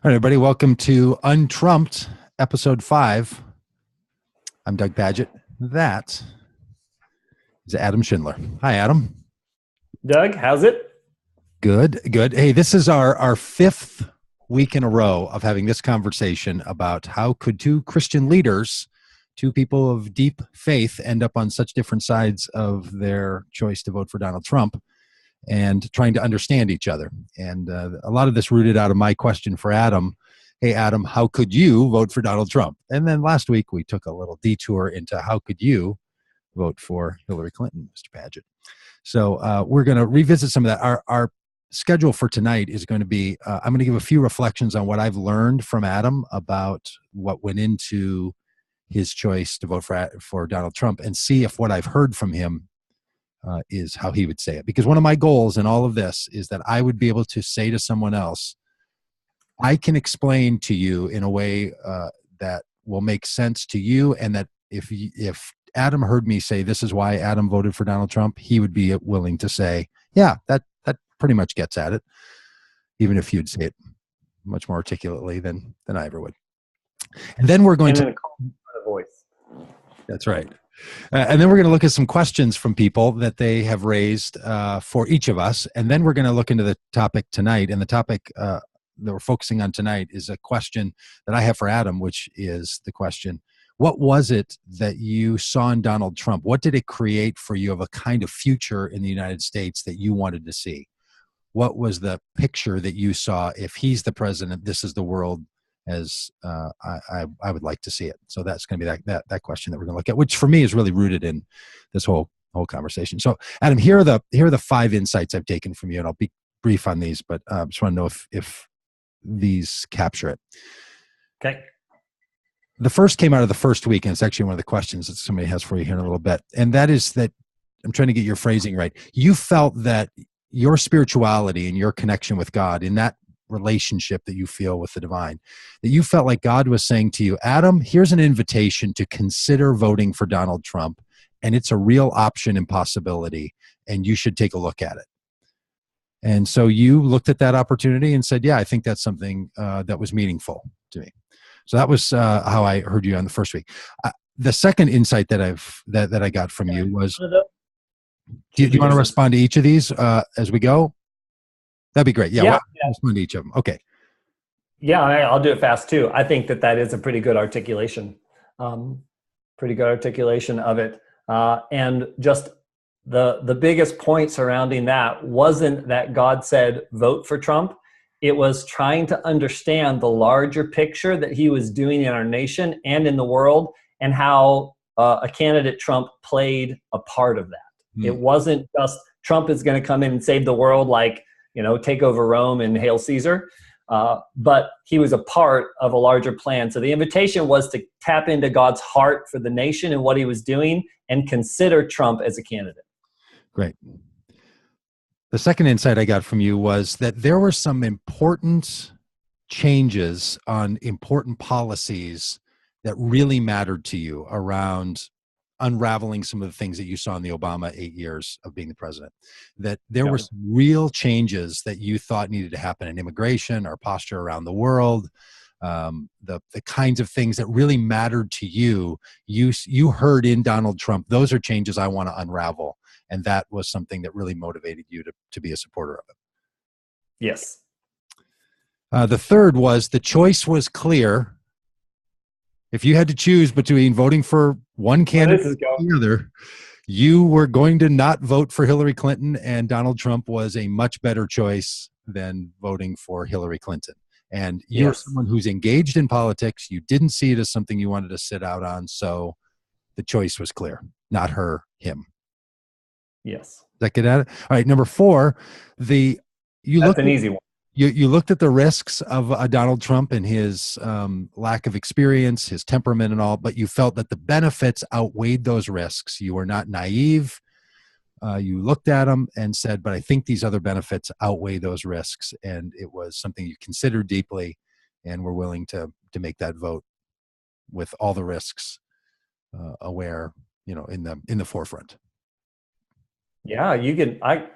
All right, everybody, welcome to Untrumped, episode 5. I'm Doug Padgett. That is Adam Schindler. Hi, Adam. Doug, how's it? Good, good. Hey, this is our fifth week in a row of having this conversation about how could two Christian leaders, two people of deep faith, end up on such different sides of their choice to vote for Donald Trump and trying to understand each other. And a lot of this rooted out of my question for Adam. Hey, Adam, how could you vote for Donald Trump? And then last week, we took a little detour into how could you vote for Hillary Clinton, Mr. Padgett. So we're going to revisit some of that. Our schedule for tonight is going to be, I'm going to give a few reflections on what I've learned from Adam about what went into his choice to vote for Donald Trump and see if what I've heard from him is how he would say it. Because one of my goals in all of this is that I would be able to say to someone else, I can explain to you in a way that will make sense to you, and that if Adam heard me say this is why Adam voted for Donald Trump, he would be willing to say, yeah, that pretty much gets at it, even if you'd say it much more articulately than I ever would. And then we're going to voice. That's right. And then we're going to look at some questions from people that they have raised for each of us, and then we're going to look into the topic tonight. And the topic that we're focusing on tonight is a question that I have for Adam, which is the question, what was it that you saw in Donald Trump? What did it create for you of a kind of future in the United States that you wanted to see? What was the picture that you saw? If he's the president, this is the world as I would like to see it. So that's going to be that question that we're going to look at, which for me is really rooted in this whole conversation. So Adam, here are the 5 insights I've taken from you, and I'll be brief on these, but I just want to know if these capture it. Okay. The first came out of the first week, and it's actually one of the questions that somebody has for you here in a little bit. And that is that, I'm trying to get your phrasing right. You felt that your spirituality and your connection with God, in that relationship that you feel with the divine, that you felt like God was saying to you, Adam, here's an invitation to consider voting for Donald Trump, and it's a real option and possibility, and you should take a look at it. And so you looked at that opportunity and said, yeah, I think that's something that was meaningful to me. So that was how I heard you on the first week. The second insight that I got from you was, do you want to respond to each of these as we go? That'd be great. Yeah. Well, respond to each of them. Okay. Yeah, I'll do it fast too. I think that is a pretty good articulation, of it. And just the biggest point surrounding that wasn't that God said, vote for Trump. It was trying to understand the larger picture that he was doing in our nation and in the world, and how a candidate Trump played a part of that. It wasn't just Trump is going to come in and save the world, like, take over Rome and Hail Caesar. But he was a part of a larger plan. So the invitation was to tap into God's heart for the nation and what he was doing, and consider Trump as a candidate. Great. The second insight I got from you was that there were some important changes on important policies that really mattered to you around unraveling some of the things that you saw in the Obama 8 years of being the president, that there were some real changes that you thought needed to happen in immigration, our posture around the world, the kinds of things that really mattered to you. You heard in Donald Trump, those are changes I want to unravel. And that was something that really motivated you to be a supporter of it. Yes. The third was the choice was clear. If you had to choose between voting for one candidate or the other, you were going to not vote for Hillary Clinton, and Donald Trump was a much better choice than voting for Hillary Clinton. And you're someone who's engaged in politics. You didn't see it as something you wanted to sit out on. So the choice was clear, not her, him. Yes. Does that get at it? All right. Number 4, that's an easy one. You looked at the risks of Donald Trump and his lack of experience, his temperament and all, but you felt that the benefits outweighed those risks. You were not naive. You looked at them and said, but I think these other benefits outweigh those risks. And it was something you considered deeply and were willing to make that vote with all the risks aware, in the forefront. Yeah, you can. I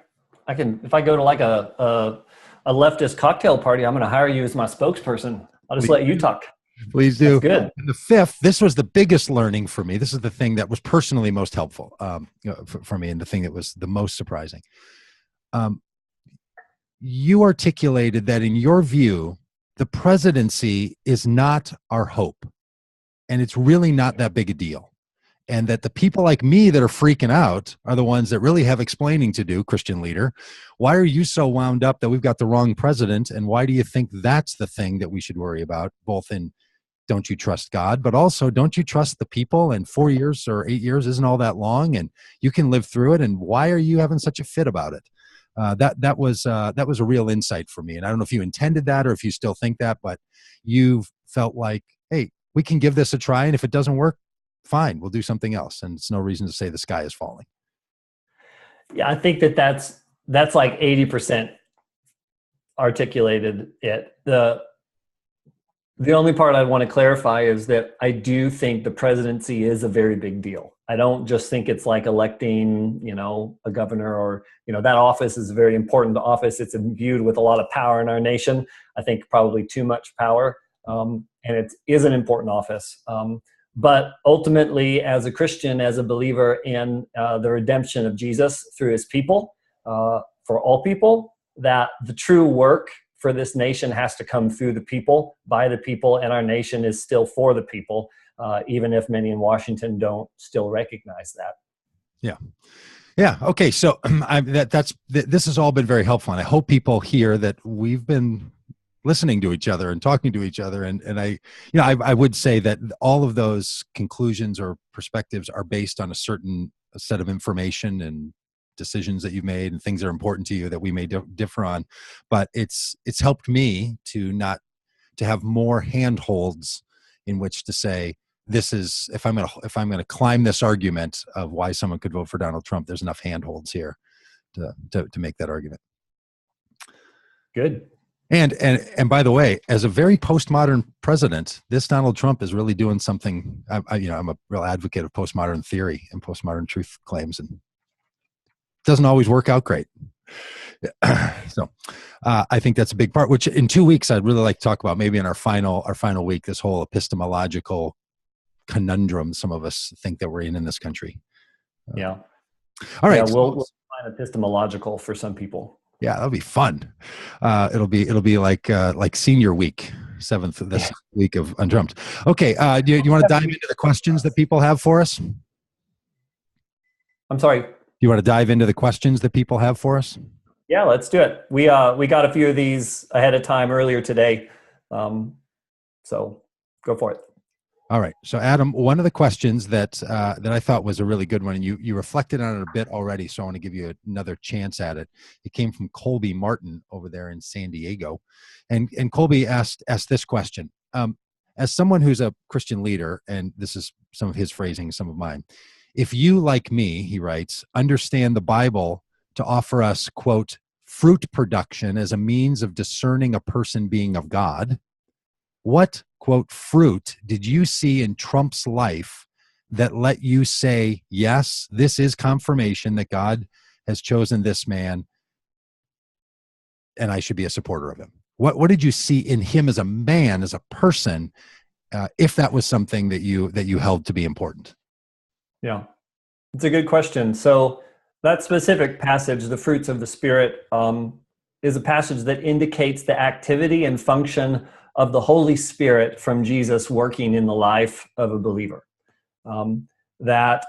can. If I go to like a a leftist cocktail party, I'm going to hire you as my spokesperson. I'll just let you talk. Please do. That's good. And the fifth, this was the biggest learning for me. This is the thing that was personally most helpful for me, and the thing that was the most surprising. You articulated that in your view, the presidency is not our hope, and it's really not that big a deal. And that the people like me that are freaking out are the ones that really have explaining to do, Christian leader. Why are you so wound up that we've got the wrong president? And why do you think that's the thing that we should worry about, both in don't you trust God, but also don't you trust the people? And 4 years or 8 years isn't all that long, and you can live through it. And why are you having such a fit about it? That was a real insight for me. And I don't know if you intended that or if you still think that, but you felt like, hey, we can give this a try. And if it doesn't work, fine, we'll do something else. And it's no reason to say the sky is falling. Yeah, I think that's like 80% articulated it. The only part I want to clarify is that I do think the presidency is a very big deal. I don't just think it's like electing, a governor or, that office is a very important office. It's imbued with a lot of power in our nation. I think probably too much power. And it is an important office. But ultimately, as a Christian, as a believer in the redemption of Jesus through his people, for all people, that the true work for this nation has to come through the people, by the people, and our nation is still for the people, even if many in Washington don't still recognize that. Yeah. Yeah. Okay. So this has all been very helpful, and I hope people hear that we've been listening to each other and talking to each other. And I would say that all of those conclusions or perspectives are based on a certain set of information and decisions that you've made and things that are important to you that we may differ on, but it's helped me to have more handholds in which to say, this is, if I'm going to climb this argument of why someone could vote for Donald Trump, there's enough handholds here to make that argument. Good. And by the way, as a very postmodern president, this Donald Trump is really doing something. I'm a real advocate of postmodern theory and postmodern truth claims, and it doesn't always work out great. So I think that's a big part, which in 2 weeks, I'd really like to talk about, maybe in our final week, this whole epistemological conundrum some of us think that we're in this country. Yeah. All right. Yeah, we'll find epistemological for some people. Yeah, that'll be fun. It'll be like senior week, seventh week of Untrumped. Okay, do you want to dive into the questions that people have for us? I'm sorry. Do you want to dive into the questions that people have for us? Yeah, let's do it. We got a few of these ahead of time earlier today, so go for it. All right. So, Adam, one of the questions that I thought was a really good one, and you reflected on it a bit already, so I want to give you another chance at it. It came from Colby Martin over there in San Diego. And Colby asked this question. As someone who's a Christian leader, and this is some of his phrasing, some of mine, if you, like me, he writes, understand the Bible to offer us, quote, fruit production as a means of discerning a person being of God, what, quote, fruit did you see in Trump's life that let you say, yes, this is confirmation that God has chosen this man and I should be a supporter of him? What did you see in him as a man, as a person, if that was something that you held to be important? Yeah, it's a good question. So that specific passage, the fruits of the Spirit, is a passage that indicates the activity and function of the Holy Spirit from Jesus working in the life of a believer. That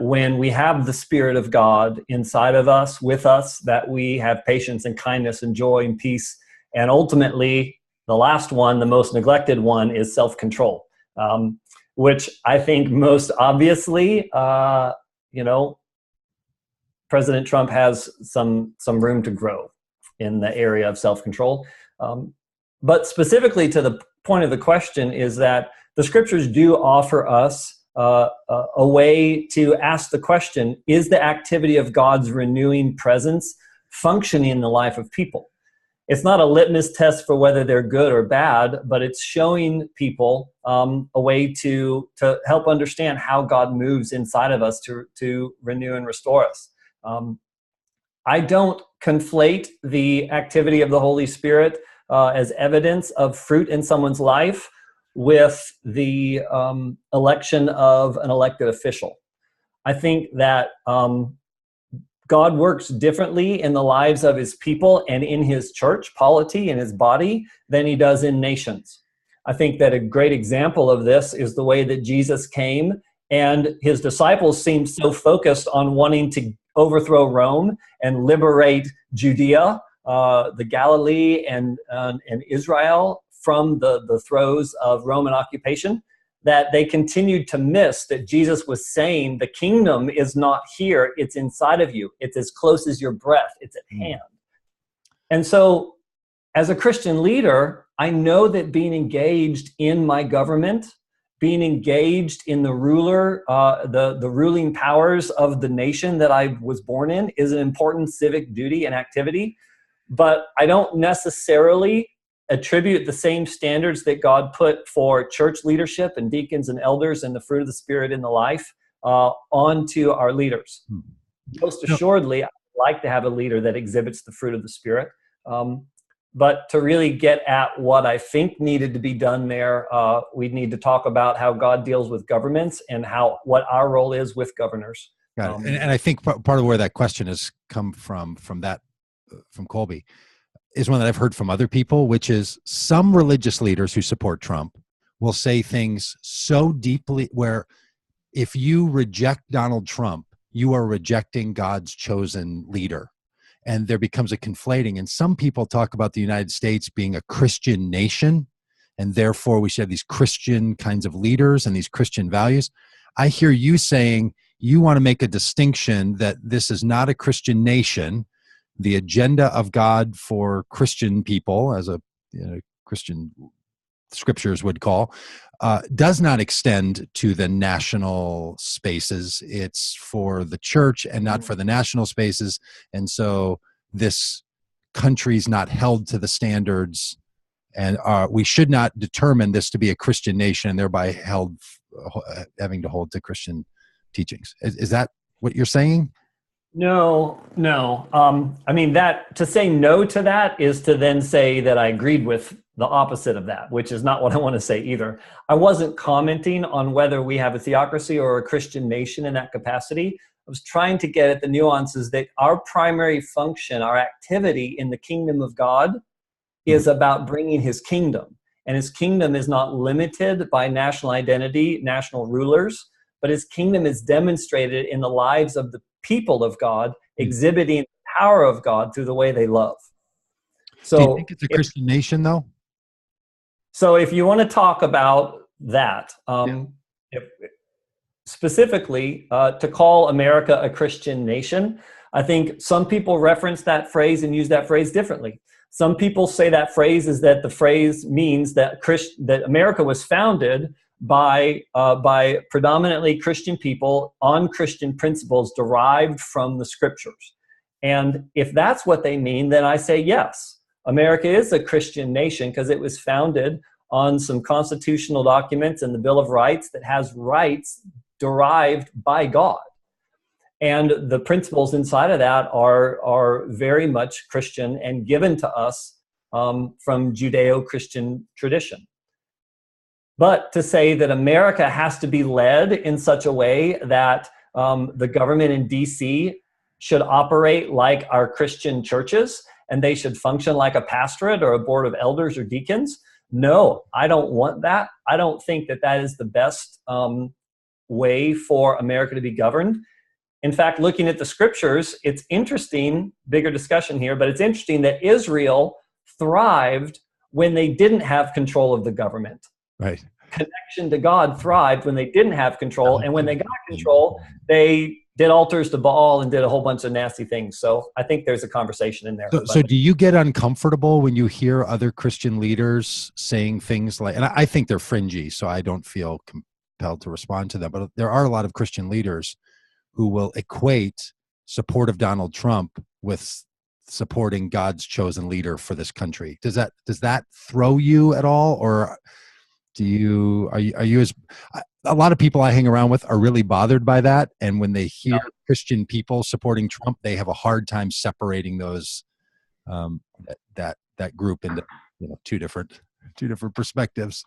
when we have the Spirit of God inside of us, with us, that we have patience and kindness and joy and peace. And ultimately, the last one, the most neglected one, is self-control, which I think most obviously, President Trump has some room to grow in the area of self-control. But specifically to the point of the question is that the scriptures do offer us a way to ask the question, is the activity of God's renewing presence functioning in the life of people? It's not a litmus test for whether they're good or bad, but it's showing people a way to help understand how God moves inside of us to renew and restore us. I don't conflate the activity of the Holy Spirit as evidence of fruit in someone's life with the election of an elected official. I think that God works differently in the lives of his people and in his church polity, in his body, than he does in nations. I think that a great example of this is the way that Jesus came, and his disciples seemed so focused on wanting to overthrow Rome and liberate Judea, the Galilee, and Israel from the throes of Roman occupation, that they continued to miss that Jesus was saying the kingdom is not here, it's inside of you. It's as close as your breath, it's at hand. And so as a Christian leader, I know that being engaged in my government, being engaged in the ruler, the ruling powers of the nation that I was born in is an important civic duty and activity, but I don't necessarily attribute the same standards that God put for church leadership and deacons and elders and the fruit of the Spirit in the life onto our leaders. Most assuredly, I'd like to have a leader that exhibits the fruit of the Spirit. But to really get at what I think needed to be done there, we need to talk about how God deals with governments and what our role is with governors. Got it. And I think part of where that question has come from Colby, is one that I've heard from other people, which is some religious leaders who support Trump will say things so deeply where if you reject Donald Trump, you are rejecting God's chosen leader. And there becomes a conflating. And some people talk about the United States being a Christian nation, and therefore we should have these Christian kinds of leaders and these Christian values. I hear you saying you want to make a distinction that this is not a Christian nation. The agenda of God for Christian people, as a Christian scriptures would call, does not extend to the national spaces. It's for the church and not for the national spaces. And so this country's not held to the standards, and we should not determine this to be a Christian nation and thereby having to hold to Christian teachings. Is that what you're saying? No. I mean, that to say no to that is to then say that I agreed with the opposite of that, which is not what I want to say either. I wasn't commenting on whether we have a theocracy or a Christian nation in that capacity. I was trying to get at the nuances that our primary function, our activity in the kingdom of God is about bringing his kingdom. And his kingdom is not limited by national identity, national rulers, but his kingdom is demonstrated in the lives of the people of God, exhibiting the power of God through the way they love. So, do you think it's a Christian nation, though? So if you want to talk about that, specifically to call America a Christian nation, I think some people reference that phrase and use that phrase differently. Some people say that phrase is that the phrase means that that America was founded by predominantly Christian people on Christian principles derived from the scriptures. And if that's what they mean, then I say yes. America is a Christian nation because it was founded on some constitutional documents and the Bill of Rights that has rights derived by God. And the principles inside of that are very much Christian and given to us from Judeo-Christian tradition. But to say that America has to be led in such a way that the government in DC should operate like our Christian churches and they should function like a pastorate or a board of elders or deacons, no, I don't want that. I don't think that that is the best way for America to be governed. In fact, looking at the scriptures, it's interesting, bigger discussion here, but it's interesting that Israel thrived when they didn't have control of the government. Right. Connection to God thrived when they didn't have control. And when they got control, they did altars to Baal and did a whole bunch of nasty things. So I think there's a conversation in there. So do you get uncomfortable when you hear other Christian leaders saying things like, and I think they're fringy, so I don't feel compelled to respond to them, but there are a lot of Christian leaders who will equate support of Donald Trump with supporting God's chosen leader for this country. Does that throw you at all? Or Are you as a lot of people I hang around with are really bothered by that, and when they hear Christian people supporting Trump, they have a hard time separating those that group into two different perspectives.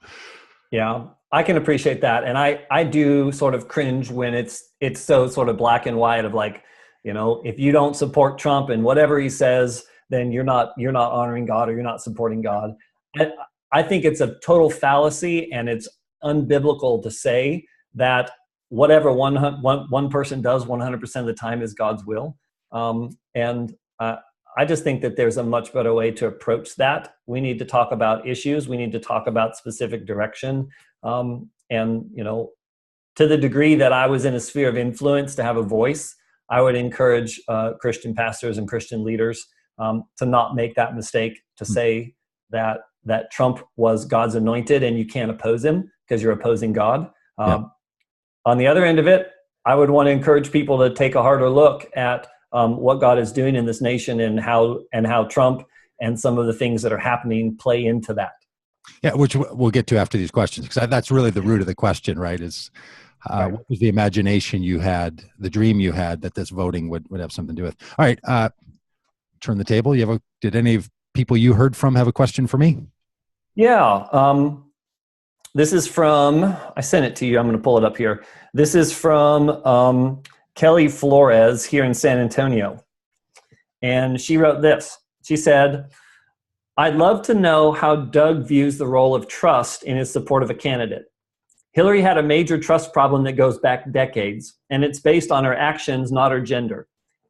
Yeah, I can appreciate that, and I do sort of cringe when it's so sort of black and white of like, if you don't support Trump and whatever he says, then you're not honoring God or you're not supporting God. I think it's a total fallacy, and it's unbiblical to say that whatever one person does 100% of the time is God's will. I just think that there's a much better way to approach that. We need to talk about issues. We need to talk about specific direction. To the degree that I was in a sphere of influence to have a voice, I would encourage Christian pastors and Christian leaders to not make that mistake, to say that Trump was God's anointed and you can't oppose him because you're opposing God. On the other end of it, I would want to encourage people to take a harder look at what God is doing in this nation and how Trump and some of the things that are happening play into that. Yeah, which we'll get to after these questions, because that's really the root of the question, right? Is right. What was the imagination you had, the dream you had that this voting would have something to do with? All right, turn the table. Did any of people you heard from have a question for me? Yeah, this is from, I sent it to you. I'm going to pull it up here. This is from Kelly Flores here in San Antonio. And she wrote this. She said, "I'd love to know how Doug views the role of trust in his support of a candidate. Hillary had a major trust problem that goes back decades, and it's based on her actions, not her gender.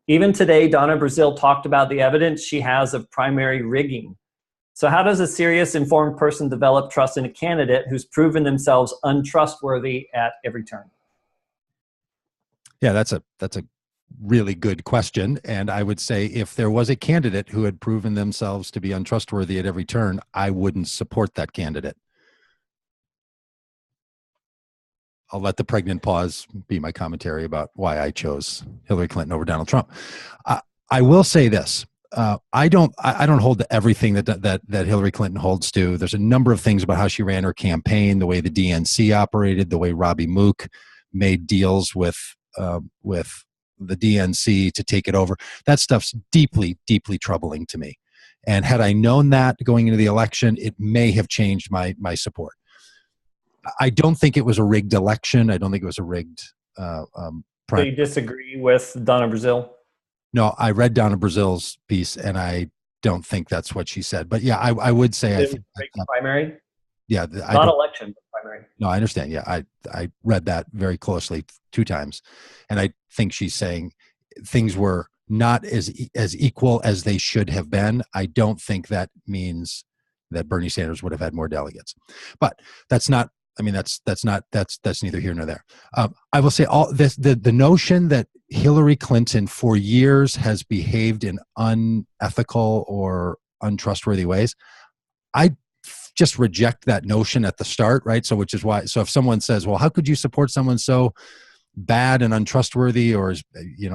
Even today, Donna Brazile talked about the evidence she has of primary rigging. So how does a serious, informed person develop trust in a candidate who's proven themselves untrustworthy at every turn?" Yeah, that's a really good question. And I would say if there was a candidate who had proven themselves to be untrustworthy at every turn, I wouldn't support that candidate. I'll let the pregnant pause be my commentary about why I chose Hillary Clinton over Donald Trump. I will say this. I don't hold to everything that Hillary Clinton holds to. There's a number of things about how she ran her campaign, the way the DNC operated, the way Robbie Mook made deals with the DNC to take it over. That stuff's deeply, deeply troubling to me. And had I known that going into the election, it may have changed my support. I don't think it was a rigged election. I don't think it was a rigged So you disagree with Donna Brazile? No, I read Donna Brazile's piece, and I don't think that's what she said. But yeah, I would say I think primary. Yeah, not election, but primary. No, I understand. Yeah, I read that very closely 2 times, and I think she's saying things were not as equal as they should have been. I don't think that means that Bernie Sanders would have had more delegates, but that's not. I mean, that's neither here nor there. I will say all this: the notion that Hillary Clinton for years has behaved in unethical or untrustworthy ways, I just reject that notion at the start, right? So which is why, so if someone says, well, how could you support someone so bad and untrustworthy? Or,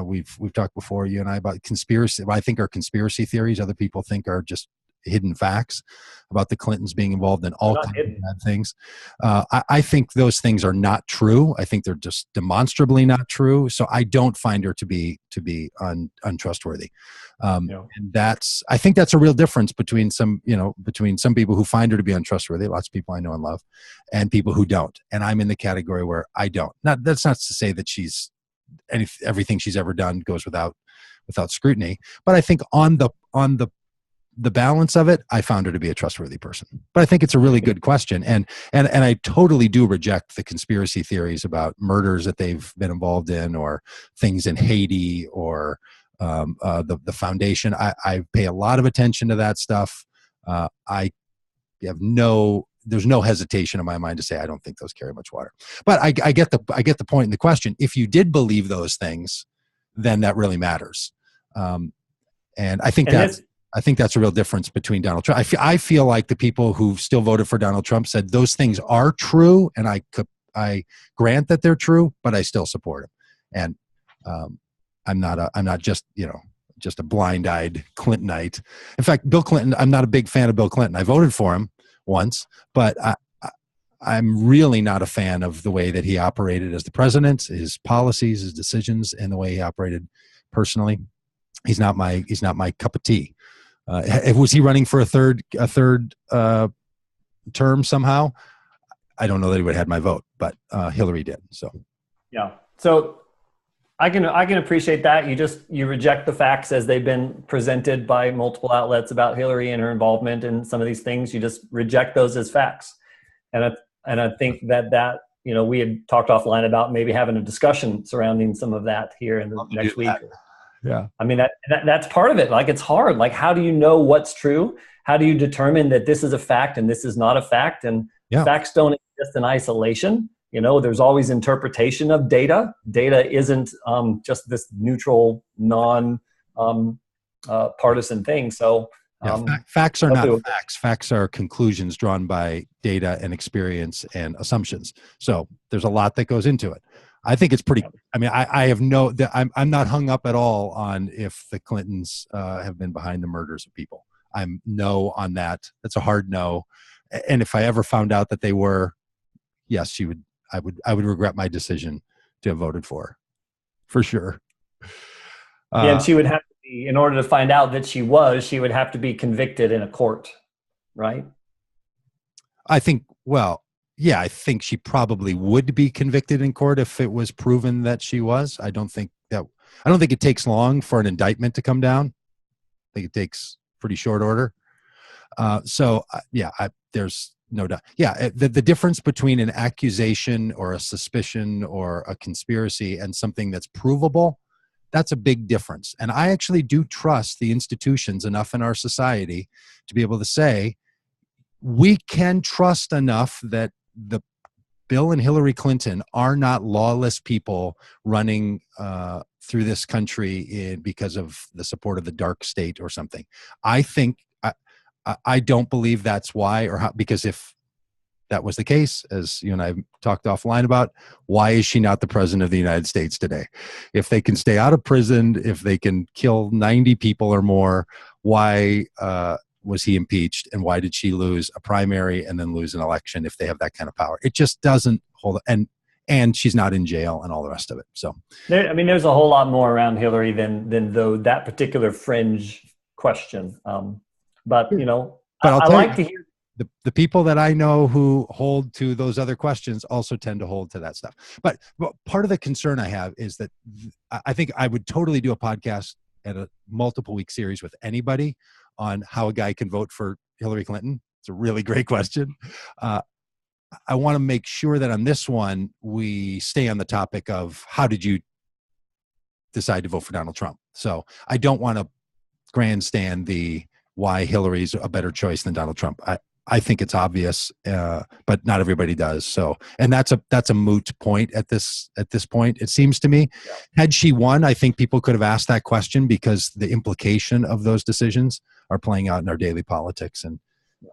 we've talked before, you and I, about conspiracy, what I think are conspiracy theories. Other people think are just hidden facts about the Clintons being involved in all kinds of bad things. I think those things are not true. I think they're just demonstrably not true. So I don't find her to be untrustworthy. And I think that's a real difference between some people who find her to be untrustworthy, lots of people I know and love, and people who don't. And I'm in the category where I don't. That's not to say that everything she's ever done goes without scrutiny. But I think on the balance of it, I found her to be a trustworthy person. But I think it's a really good question. And I totally do reject the conspiracy theories about murders that they've been involved in, or things in Haiti, or the foundation. I pay a lot of attention to that stuff. There's no hesitation in my mind to say I don't think those carry much water. But I get the point in the question. If you did believe those things, then that really matters. And I think that's a real difference between Donald Trump. I feel like the people who still voted for Donald Trump said those things are true, and I grant that they're true, but I still support him. And I'm not just a blind-eyed Clintonite. In fact, Bill Clinton, I'm not a big fan of Bill Clinton. I voted for him once, but I'm really not a fan of the way that he operated as the president, his policies, his decisions, and the way he operated personally. He's not my cup of tea. Was he running for a third term somehow? I don't know that he would have had my vote, but Hillary did. So yeah. So I can appreciate that. You reject the facts as they've been presented by multiple outlets about Hillary and her involvement in some of these things. You just reject those as facts. And I think that we had talked offline about maybe having a discussion surrounding some of that here in the next week. Yeah. I mean, that's part of it. Like, it's hard. Like, how do you know what's true? How do you determine that this is a fact and this is not a fact? And facts don't exist in isolation. There's always interpretation of data. Data isn't just this neutral, partisan thing. So facts are not facts. Facts are conclusions drawn by data and experience and assumptions. So there's a lot that goes into it. I think it's pretty. I mean, I'm not hung up at all on if the Clintons have been behind the murders of people. I'm no on that. That's a hard no. And if I ever found out that they were, yes, I would regret my decision to have voted for sure. And she would have to be, in order to find out that she would have to be convicted in a court, right? I think she probably would be convicted in court if it was proven that she was. I don't think it takes long for an indictment to come down. I think it takes pretty short order. There's no doubt. Yeah. The difference between an accusation or a suspicion or a conspiracy and something that's provable, that's a big difference. And I actually do trust the institutions enough in our society to be able to say, we can trust enough that the Bill and Hillary Clinton are not lawless people running through this country because of the support of the dark state or something. I think I don't believe that's why, because if that was the case, as you and I talked offline about, why is she not the president of the United States today? If they can stay out of prison, if they can kill 90 people or more, why was he impeached, and why did she lose a primary and then lose an election if they have that kind of power? It just doesn't hold. And she's not in jail and all the rest of it. So there's a whole lot more around Hillary than though that particular fringe question. But I like to hear the people that I know who hold to those other questions also tend to hold to that stuff. But part of the concern I have is that I think I would totally do a podcast and a multiple week series with anybody on how a guy can vote for Hillary Clinton. It's a really great question. I want to make sure that on this one, we stay on the topic of how did you decide to vote for Donald Trump? So I don't want to grandstand why Hillary's a better choice than Donald Trump. I think it's obvious, but not everybody does. So, and that's a moot point at this point, it seems to me. Yeah. Had she won, I think people could have asked that question because the implication of those decisions are playing out in our daily politics and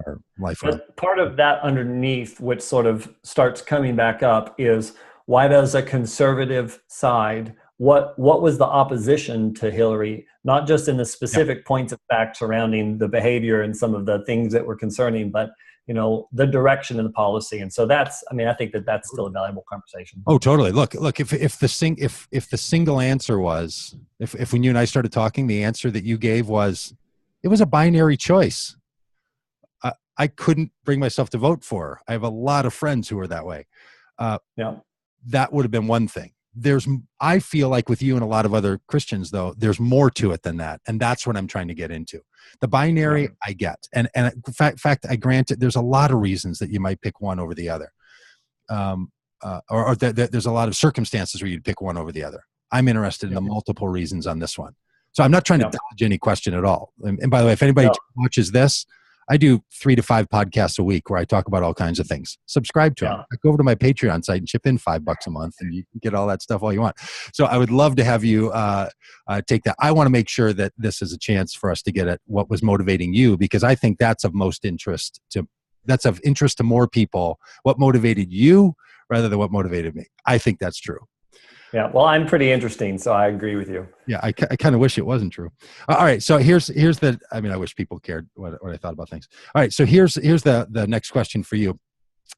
our life. But part of that underneath, which sort of starts coming back up, is why does a conservative side, what was the opposition to Hillary, not just in the specific points of fact surrounding the behavior and some of the things that were concerning, but the direction of the policy. And so I think that's still a valuable conversation. Oh, totally. Look, if the single answer was, if when you and I started talking, the answer that you gave was, it was a binary choice. I couldn't bring myself to vote for her. I have a lot of friends who are that way. That would have been one thing. I feel like with you and a lot of other Christians, though, there's more to it than that. And that's what I'm trying to get into. The binary, I get. And in fact, I grant it, there's a lot of reasons that you might pick one over the other. There's a lot of circumstances where you'd pick one over the other. I'm interested in the multiple reasons on this one. So I'm not trying to dodge any question at all. And by the way, if anybody watches this, I do 3 to 5 podcasts a week where I talk about all kinds of things. Subscribe to them. Go over to my Patreon site and chip in $5 a month, and you can get all that stuff all you want. So I would love to have you take that. I want to make sure that this is a chance for us to get at what was motivating you, because I think that's of interest to more people. What motivated you rather than what motivated me. I think that's true. Yeah, well, I'm pretty interesting, so I agree with you. Yeah, I kind of wish it wasn't true. All right, so here's I wish people cared what I thought about things. All right, so here's the next question for you.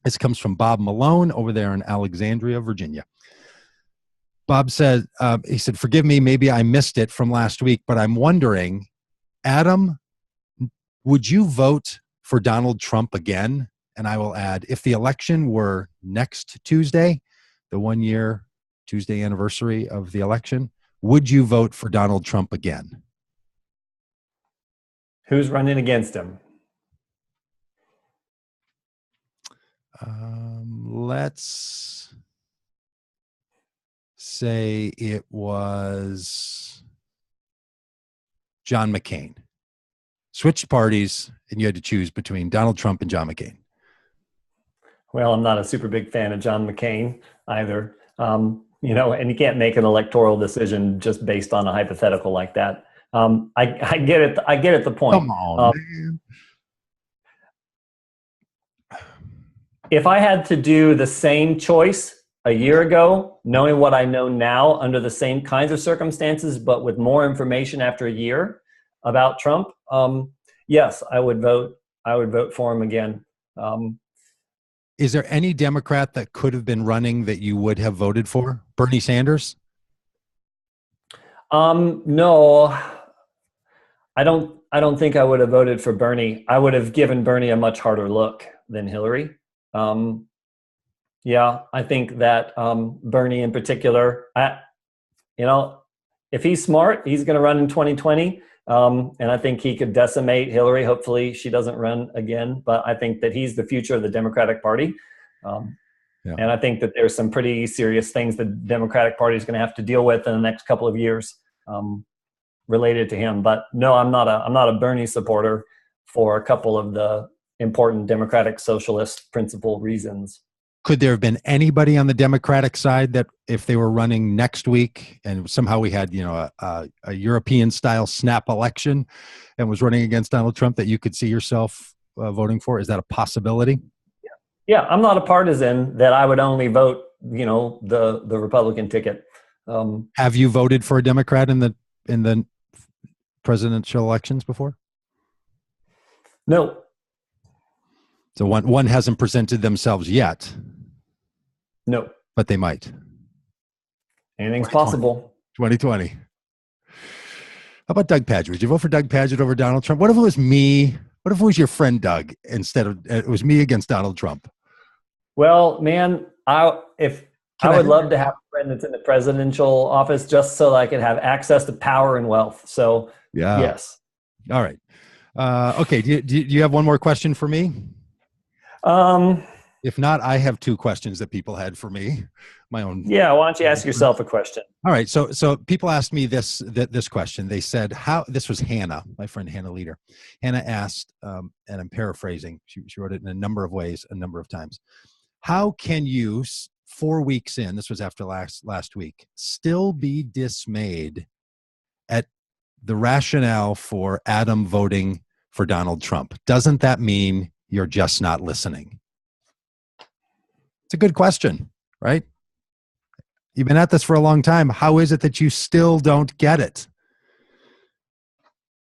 This comes from Bob Malone over there in Alexandria, Virginia. Bob said, he said, forgive me, maybe I missed it from last week, but I'm wondering, Adam, would you vote for Donald Trump again? And I will add, if the election were next Tuesday, the 1 year Tuesday anniversary of the election, would you vote for Donald Trump again? Who's running against him? Let's say it was John McCain. Switched parties, and you had to choose between Donald Trump and John McCain. Well, I'm not a super big fan of John McCain either. And you can't make an electoral decision just based on a hypothetical like that. I get it. I get it. The point. Come on, man. If I had to do the same choice a year ago, knowing what I know now under the same kinds of circumstances, but with more information after a year about Trump, yes, I would vote. I would vote for him again. Is there any Democrat that could have been running that you would have voted for? Bernie Sanders? No, I don't think I would have voted for Bernie. I would have given Bernie a much harder look than Hillary. Yeah, I think that Bernie in particular, if he's smart, he's going to run in 2020. And I think he could decimate Hillary. Hopefully she doesn't run again, but I think that he's the future of the Democratic Party. And I think that there's some pretty serious things the Democratic Party is going to have to deal with in the next couple of years related to him. But no, I'm not a Bernie supporter for a couple of the important democratic socialist principle reasons. Could there have been anybody on the Democratic side that if they were running next week and somehow we had, a European style snap election and was running against Donald Trump that you could see yourself voting for? Is that a possibility? Yeah. I'm not a partisan that I would only vote, the Republican ticket. Have you voted for a Democrat in the presidential elections before? No. So one hasn't presented themselves yet. No. But they might. Anything's possible. 2020. How about Doug Padgett? Would you vote for Doug Padgett over Donald Trump? What if it was me? What if it was your friend Doug instead of it was me against Donald Trump? Well, man, I would love to have a friend that's in the presidential office just so that I could have access to power and wealth. So, yeah. Yes. All right. Okay. Do you have one more question for me? If not, I have two questions that people had for me. My own. Yeah. Why don't you ask yourself a question? All right. So people asked me this question. They said, this was Hannah, my friend Hannah Leader. Hannah asked, and I'm paraphrasing. She wrote it in a number of ways, a number of times. How can you, 4 weeks in, this was after last week, still be dismayed at the rationale for Adam voting for Donald Trump? Doesn't that mean you're just not listening? It's a good question, right? You've been at this for a long time. How is it that you still don't get it?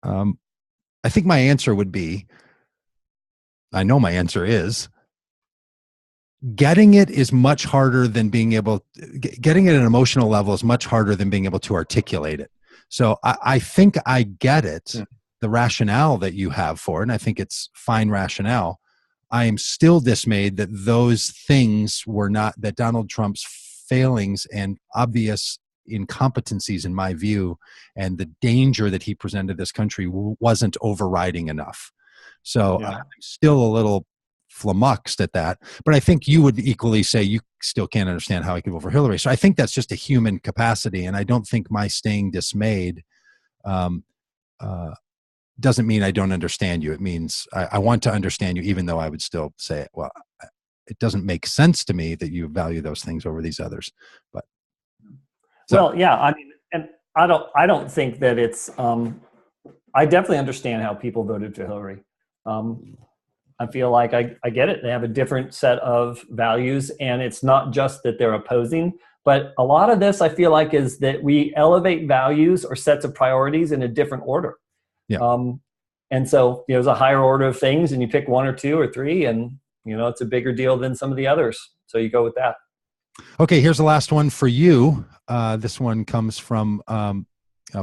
I think my answer would be, I know my answer is, getting it is much harder than getting it at an emotional level is much harder than being able to articulate it. So I think I get it, the rationale that you have for it, and I think it's fine rationale. I am still dismayed that those things were not, that Donald Trump's failings and obvious incompetencies, in my view, and the danger that he presented this country wasn't overriding enough. So I'm still a little flummoxed at that, but I think you would equally say you still can't understand how I could vote for Hillary. So I think that's just a human capacity, and I don't think my staying dismayed doesn't mean I don't understand you. It means I want to understand you, even though I would still say, well, it doesn't make sense to me that you value those things over these others. But well, yeah, I mean, and I don't think that it's. I definitely understand how people voted for Hillary. I feel like I get it. They have a different set of values, and it's not just that they're opposing, but a lot of this I feel like is that we elevate values or sets of priorities in a different order. Yeah. And so there's a higher order of things, and you pick one or two or three, and it's a bigger deal than some of the others. So you go with that. Okay, here's the last one for you. This one comes from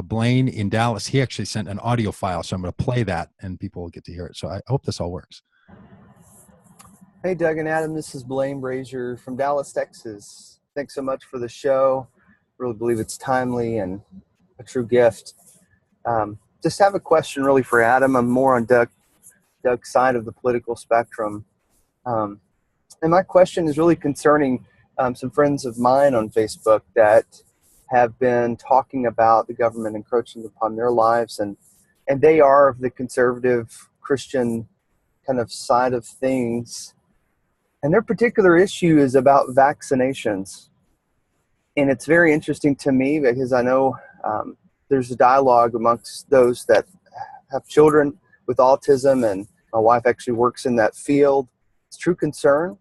Blaine in Dallas. He actually sent an audio file, so I'm going to play that and people will get to hear it. So I hope this all works. Hey, Doug and Adam, this is Blaine Brazier from Dallas, Texas. Thanks so much for the show. Really believe it's timely and a true gift. Just have a question really for Adam. I'm more on Doug's side of the political spectrum. And my question is really concerning some friends of mine on Facebook that have been talking about the government encroaching upon their lives, and they are of the conservative Christian kind of side of things. And their particular issue is about vaccinations. And it's very interesting to me because I know there's a dialogue amongst those that have children with autism, and my wife actually works in that field. It's true concern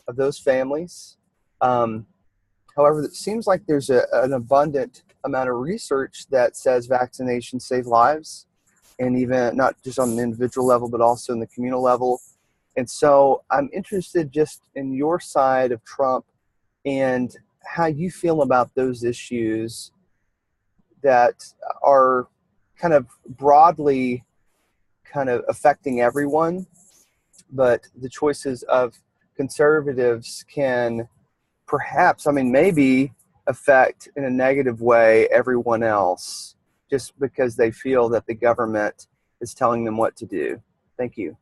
of those families. However, it seems like there's an abundant amount of research that says vaccinations save lives, and even not just on an individual level, but also in the communal level. And so I'm interested just in your side of Trump and how you feel about those issues that are kind of broadly kind of affecting everyone, but the choices of conservatives can perhaps, maybe affect in a negative way everyone else just because they feel that the government is telling them what to do. Thank you.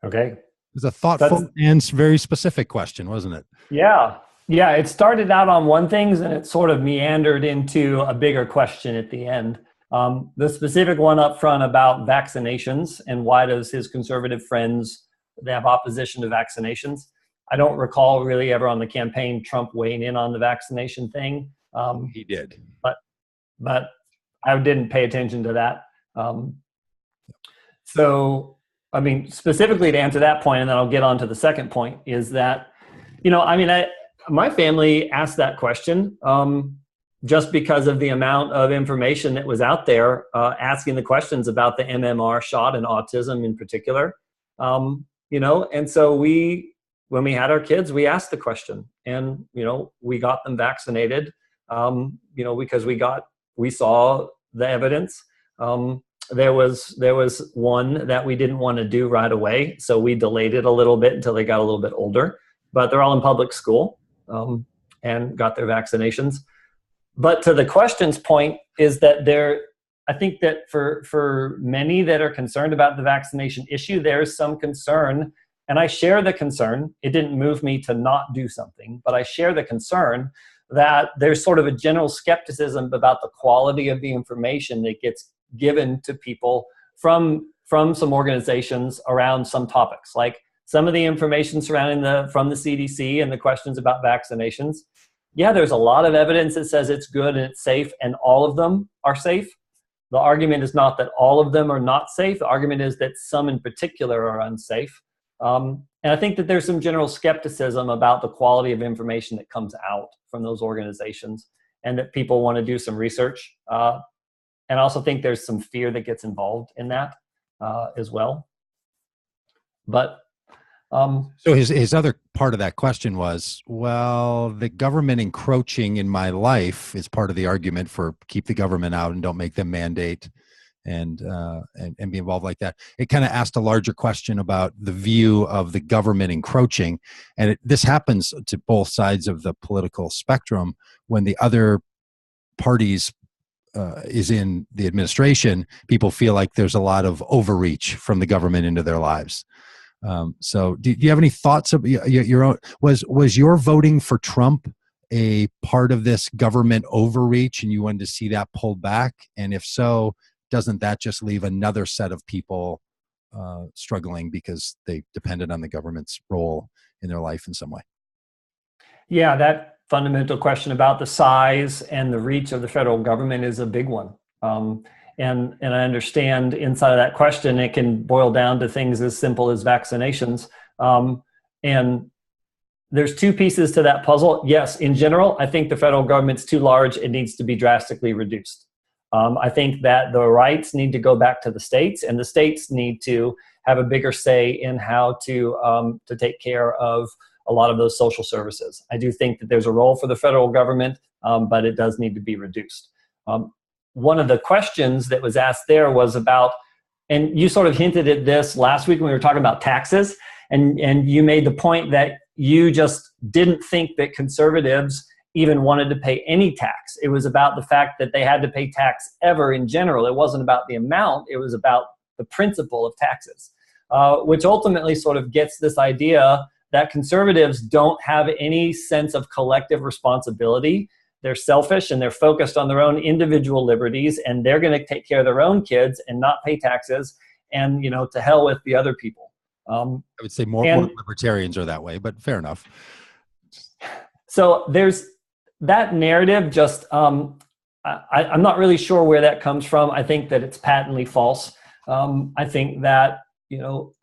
Okay. It was a thoughtful and very specific question, wasn't it? Yeah. Yeah. It started out on one thing and it sort of meandered into a bigger question at the end. The specific one up front about vaccinations and why does his conservative friends, they have opposition to vaccinations. I don't recall really ever on the campaign Trump weighing in on the vaccination thing. He did. But I didn't pay attention to that. So, specifically to answer that point, and then I'll get on to the second point, is that, my family asked that question just because of the amount of information that was out there asking the questions about the MMR shot and autism in particular. And so when we had our kids, we asked the question, and, we got them vaccinated, because we saw the evidence. There was one that we didn't want to do right away, so we delayed it a little bit until they got a little bit older. But they're all in public school and got their vaccinations. But to the question's point is that I think that for many that are concerned about the vaccination issue, there's some concern, and I share the concern. It didn't move me to not do something, but I share the concern that there's sort of a general skepticism about the quality of the information that gets given to people from some organizations around some topics, like some of the information surrounding from the CDC and the questions about vaccinations. Yeah, there's a lot of evidence that says it's good and it's safe, and all of them are safe. The argument is not that all of them are not safe. The argument is that some in particular are unsafe. And I think that there's some general skepticism about the quality of information that comes out from those organizations, and that people want to do some research. And I also think there's some fear that gets involved in that as well. But so his other part of that question was, well, the government encroaching in my life is part of the argument for keep the government out and don't make them mandate and be involved like that. It kind of asked a larger question about the view of the government encroaching. And this happens to both sides of the political spectrum. When the other parties is in the administration, people feel like there's a lot of overreach from the government into their lives. So do you have any thoughts of your own? Was your voting for Trump a part of this government overreach and you wanted to see that pulled back? And if so, doesn't that just leave another set of people struggling because they depended on the government's role in their life in some way? Yeah, that fundamental question about the size and the reach of the federal government is a big one. And I understand inside of that question, it can boil down to things as simple as vaccinations. And there's two pieces to that puzzle. Yes, in general, I think the federal government's too large. It needs to be drastically reduced. I think that the rights need to go back to the states, and the states need to have a bigger say in how to take care of a lot of those social services. I do think that there's a role for the federal government, but it does need to be reduced. One of the questions that was asked there was about, and you sort of hinted at this last week when we were talking about taxes, and you made the point that you just didn't think that conservatives even wanted to pay any tax. It was about the fact that they had to pay tax ever in general. It wasn't about the amount, it was about the principle of taxes, which ultimately sort of gets this idea that conservatives don't have any sense of collective responsibility. They're selfish and they're focused on their own individual liberties, and they're going to take care of their own kids and not pay taxes, and to hell with the other people. I would say more libertarians are that way, but fair enough. So there's that narrative. Just I'm not really sure where that comes from. I think that it's patently false. I think that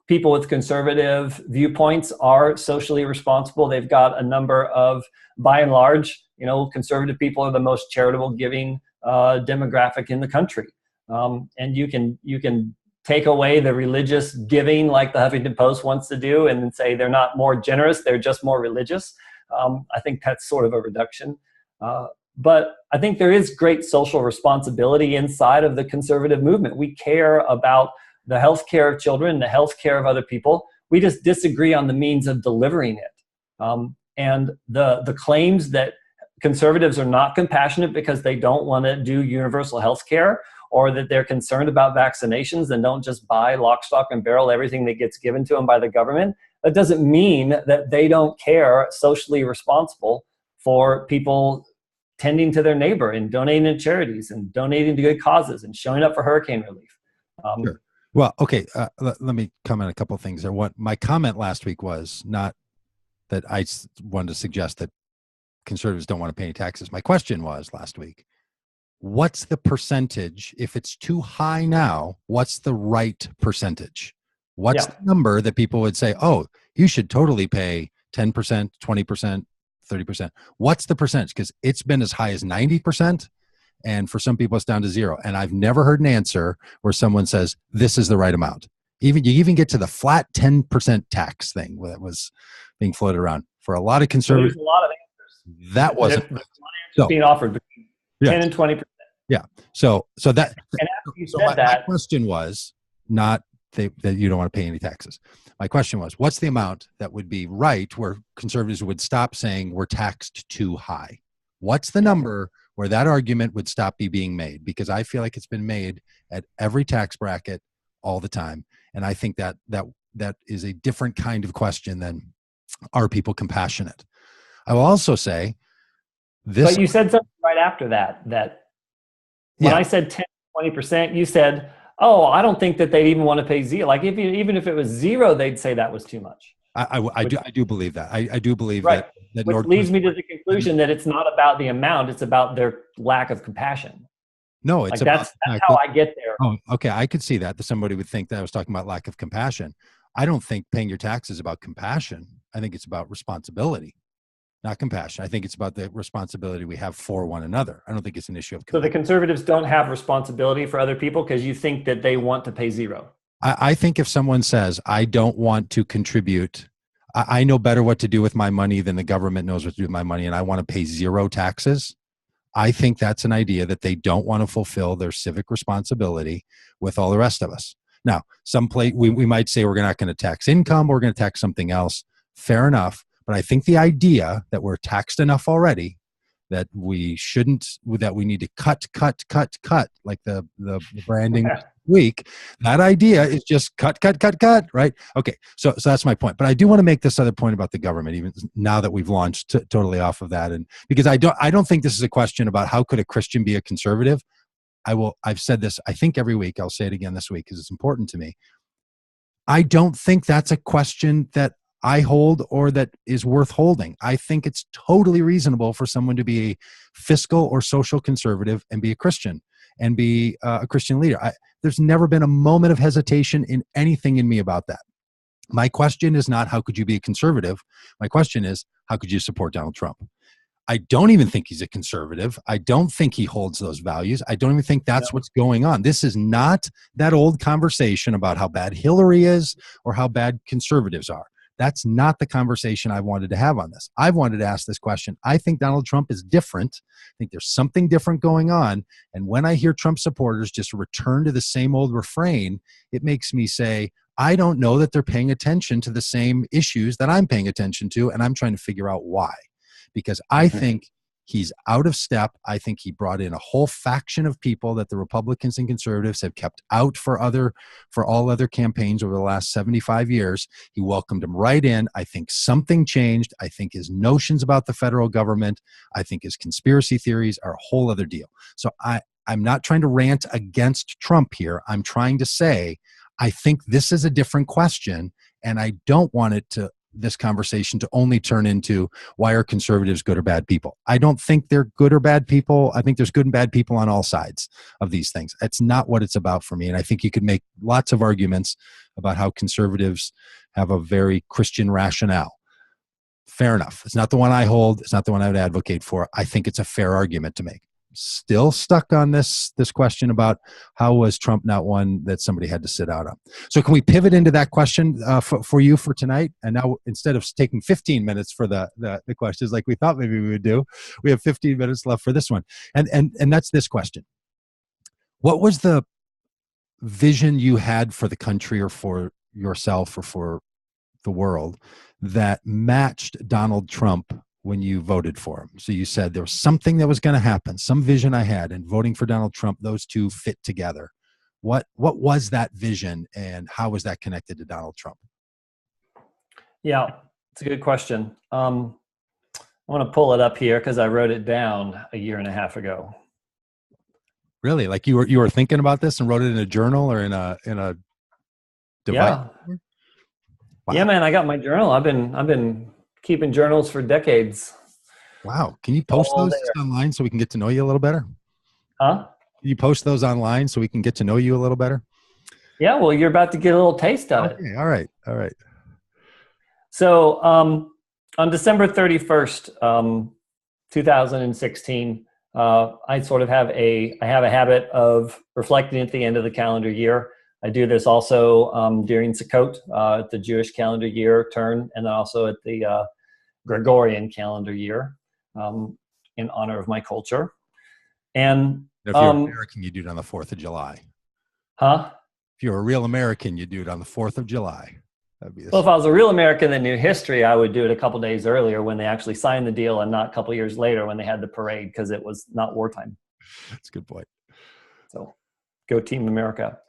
people with conservative viewpoints are socially responsible. They've got a number of, by and large, conservative people are the most charitable giving demographic in the country. And you can take away the religious giving like the Huffington Post wants to do and say they're not more generous, they're just more religious. I think that's sort of a reduction. But I think there is great social responsibility inside of the conservative movement. We care about the health care of children, the health care of other people. We just disagree on the means of delivering it. And the claims that conservatives are not compassionate because they don't want to do universal health care, or that they're concerned about vaccinations and don't just buy lock, stock, and barrel everything that gets given to them by the government, that doesn't mean that they don't care socially responsible for people tending to their neighbor and donating to charities and donating to good causes and showing up for hurricane relief. Sure. Well, okay, let me comment a couple of things there. What my comment last week was not that I wanted to suggest that conservatives don't want to pay any taxes. My question was last week, what's the percentage? If it's too high now, what's the right percentage? What's the number that people would say, oh, you should totally pay 10%, 20%, 30%? What's the percentage? Because it's been as high as 90%. And for some people, it's down to 0. And I've never heard an answer where someone says, this is the right amount. You even get to the flat 10% tax thing that was being floated around. For a lot of conservatives, there's a lot of answers. That wasn't There's a lot of answers being offered between 10 and 20%. Yeah. So that, and after you said that, my question was not that you don't want to pay any taxes. My question was, what's the amount that would be right where conservatives would stop saying we're taxed too high? What's the number where that argument would stop being made? Because I feel like it's been made at every tax bracket all the time. And I think that is a different kind of question than, are people compassionate? I will also say this. But you said something right after that when I said 10, 20%, you said, oh, I don't think that they'd even want to pay 0. Like even if it was 0, they'd say that was too much. I do believe that. I do believe right. that which leads me to the conclusion that it's not about the amount, it's about their lack of compassion. No, it's like that's how I get there. Oh, okay. I could see that somebody would think that I was talking about lack of compassion. I don't think paying your taxes is about compassion. I think it's about responsibility, not compassion. I think it's about the responsibility we have for one another. I don't think it's an issue of compassion. So the conservatives don't have responsibility for other people because you think that they want to pay 0. I think if someone says, I don't want to contribute, I know better what to do with my money than the government knows what to do with my money, and I want to pay 0 taxes, I think that's an idea that they don't want to fulfill their civic responsibility with all the rest of us. Now, we might say we're not going to tax income, we're going to tax something else. Fair enough. But I think the idea that we're taxed enough already, that we need to cut, like the branding week, that idea is just cut, right? Okay, so that's my point. But I do want to make this other point about the government, even now that we've launched totally off of that. And because I don't think this is a question about how could a Christian be a conservative. I've said this, I think every week, I'll say it again this week because it's important to me. I don't think that's a question that I hold or that is worth holding. I think it's totally reasonable for someone to be a fiscal or social conservative and be a Christian and be a Christian leader. There's never been a moment of hesitation in anything in me about that. My question is not how could you be a conservative? My question is how could you support Donald Trump? I don't even think he's a conservative. I don't think he holds those values. I don't even think that's what's going on. This is not that old conversation about how bad Hillary is or how bad conservatives are. That's not the conversation I wanted to have on this. I wanted to ask this question. I think Donald Trump is different. I think there's something different going on. And when I hear Trump supporters just return to the same old refrain, it makes me say, I don't know that they're paying attention to the same issues that I'm paying attention to, and I'm trying to figure out why. Because I think he's out of step. I think he brought in a whole faction of people that the Republicans and conservatives have kept out for all other campaigns over the last 75 years. He welcomed them right in. I think something changed. I think his notions about the federal government, I think his conspiracy theories are a whole other deal. So I'm not trying to rant against Trump here. I'm trying to say, I think this is a different question, and I don't want this conversation to only turn into why are conservatives good or bad people. I don't think they're good or bad people. I think there's good and bad people on all sides of these things. That's not what it's about for me. And I think you could make lots of arguments about how conservatives have a very Christian rationale. Fair enough. It's not the one I hold. It's not the one I would advocate for. I think it's a fair argument to make. Still stuck on this question about how was Trump not one that somebody had to sit out on. So can we pivot into that question for you for tonight? And now instead of taking 15 minutes for the questions like we thought maybe we would do, we have 15 minutes left for this one. And that's this question. What was the vision you had for the country or for yourself or for the world that matched Donald Trump when you voted for him? So you said there was something that was going to happen, some vision I had, and voting for Donald Trump, those two fit together. What was that vision, and how was that connected to Donald Trump? Yeah, it's a good question. I want to pull it up here because I wrote it down a year and a half ago. Really? Like you were thinking about this and wrote it in a journal or in a device? Yeah. Wow. Yeah, man, I got my journal. I've been keeping journals for decades. Wow. Can you post those online so we can get to know you a little better? Huh? Can you post those online so we can get to know you a little better? Yeah, well, you're about to get a little taste of it. All right. So on December 31st, 2016, I sort of have a habit of reflecting at the end of the calendar year. I do this also during Sukkot, at the Jewish calendar year turn, and then also at the Gregorian calendar year in honor of my culture. And if you're American, you do it on the 4th of July. Huh? If you're a real American, you do it on the 4th of July. Well, if I was a real American that knew history, I would do it a couple days earlier when they actually signed the deal and not a couple years later when they had the parade because it was not wartime. That's a good point. So go Team America.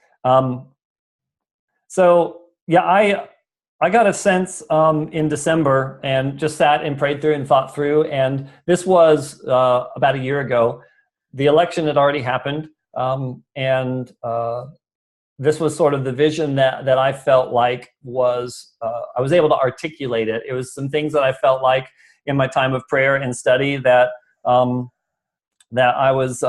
So yeah, I got a sense in December and just sat and prayed through and thought through. And this was about a year ago. The election had already happened. And this was sort of the vision that I felt like was, I was able to articulate it. It was some things that I felt like in my time of prayer and study that I was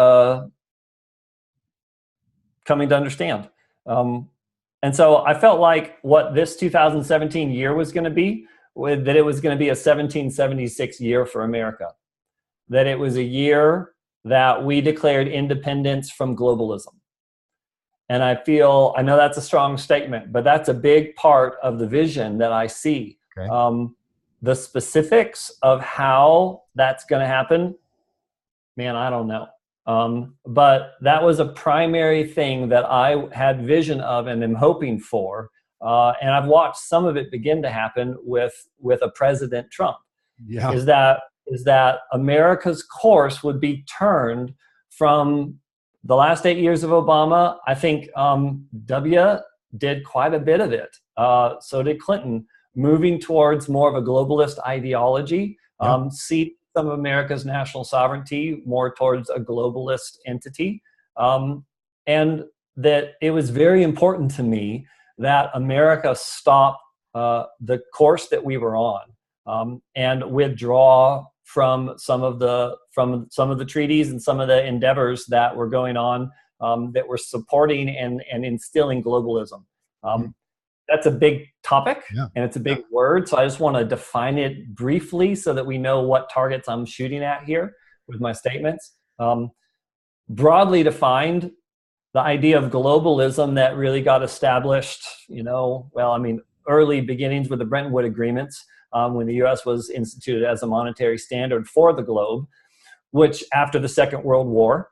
coming to understand. And so I felt like what this 2017 year was going to be, that it was going to be a 1776 year for America. That it was a year that we declared independence from globalism. And I know that's a strong statement, but that's a big part of the vision that I see. Okay. The specifics of how that's going to happen, man, I don't know. But that was a primary thing that I had vision of and am hoping for. And I've watched some of it begin to happen with a President Trump. Yeah. Is that America's course would be turned from the last 8 years of Obama. I think W did quite a bit of it. So did Clinton, moving towards more of a globalist ideology, see some of America's national sovereignty more towards a globalist entity. And that it was very important to me that America stop the course that we were on and withdraw from some of the treaties and some of the endeavors that were going on that were supporting and instilling globalism. that's a big topic, Yeah. and it's a big word. So I just want to define it briefly so that we know what targets I'm shooting at here with my statements. Broadly defined, the idea of globalism that really got established, early beginnings with the Bretton Woods agreements, when the U.S. was instituted as a monetary standard for the globe, which after the Second World War,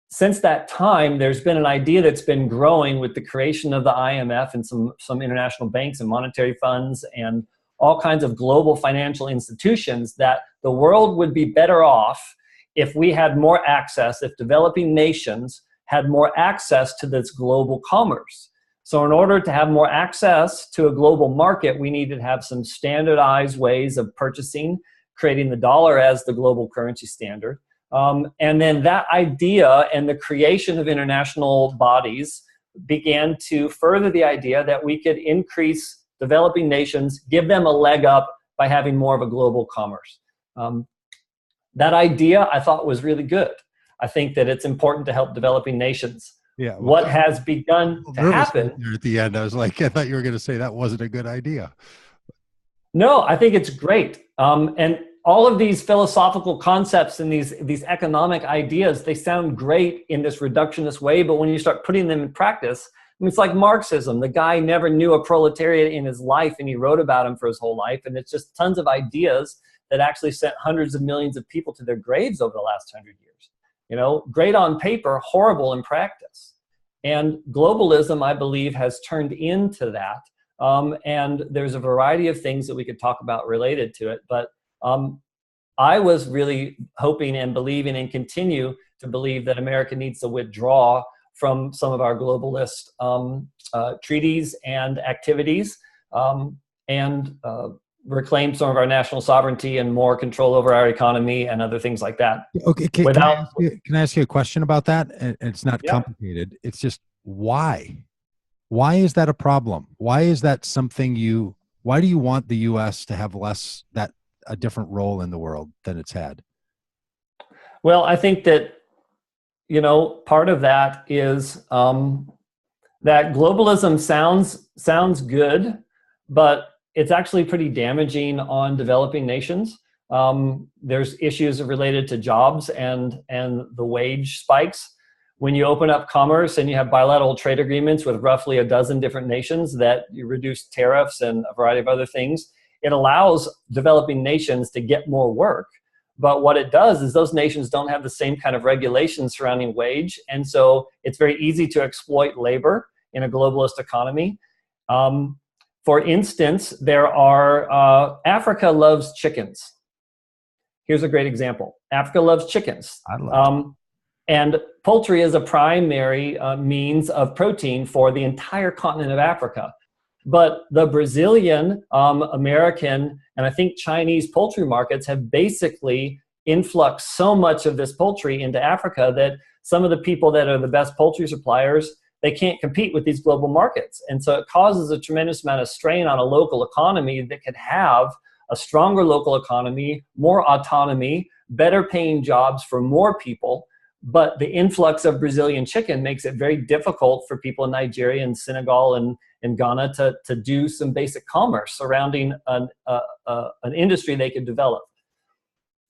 since that time, there's been an idea that's been growing with the creation of the IMF and some international banks and monetary funds and all kinds of global financial institutions, that the world would be better off if we had more access, if developing nations had more access to this global commerce. So in order to have more access to a global market, we needed to have some standardized ways of purchasing, creating the dollar as the global currency standard. And then that idea and the creation of international bodies began to further the idea that we could increase developing nations, give them a leg up by having more of a global commerce. That idea I thought was really good. I think that it's important to help developing nations. Yeah. Well, what has begun to happen at the end, I thought you were going to say that wasn't a good idea. No, I think it's great. And all of these philosophical concepts and these economic ideas, they sound great in this reductionist way, but when you start putting them in practice, it's like Marxism. The guy never knew a proletariat in his life, and he wrote about him for his whole life. And it's just tons of ideas that actually sent hundreds of millions of people to their graves over the last 100 years. Great on paper, horrible in practice. And globalism, I believe, has turned into that. And there's a variety of things that we could talk about related to it. But I was really hoping and believing and continue to believe that America needs to withdraw from some of our globalist treaties and activities and reclaim some of our national sovereignty and more control over our economy and other things like that. Okay, can I ask you a question about that? And it's not complicated. It's just why? Why is that a problem? Why is that something why do you want the U.S. to have a different role in the world than it's had? Well, I think that, part of that is that globalism sounds good, but it's actually pretty damaging on developing nations. There's issues related to jobs and the wage spikes. When you open up commerce and you have bilateral trade agreements with roughly a dozen different nations that you reduce tariffs and a variety of other things, it allows developing nations to get more work. But what it does is those nations don't have the same kind of regulations surrounding wage. And so it's very easy to exploit labor in a globalist economy. For instance, there are, Africa loves chickens. Here's a great example. Africa loves chickens. I love and poultry is a primary means of protein for the entire continent of Africa. But the Brazilian, American, and I think Chinese poultry markets have basically influxed so much of this poultry into Africa that some of the people that are the best poultry suppliers, they can't compete with these global markets. And so it causes a tremendous amount of strain on a local economy that could have a stronger local economy, more autonomy, better paying jobs for more people. But the influx of Brazilian chicken makes it very difficult for people in Nigeria and Senegal and Ghana to do some basic commerce surrounding an industry they could develop.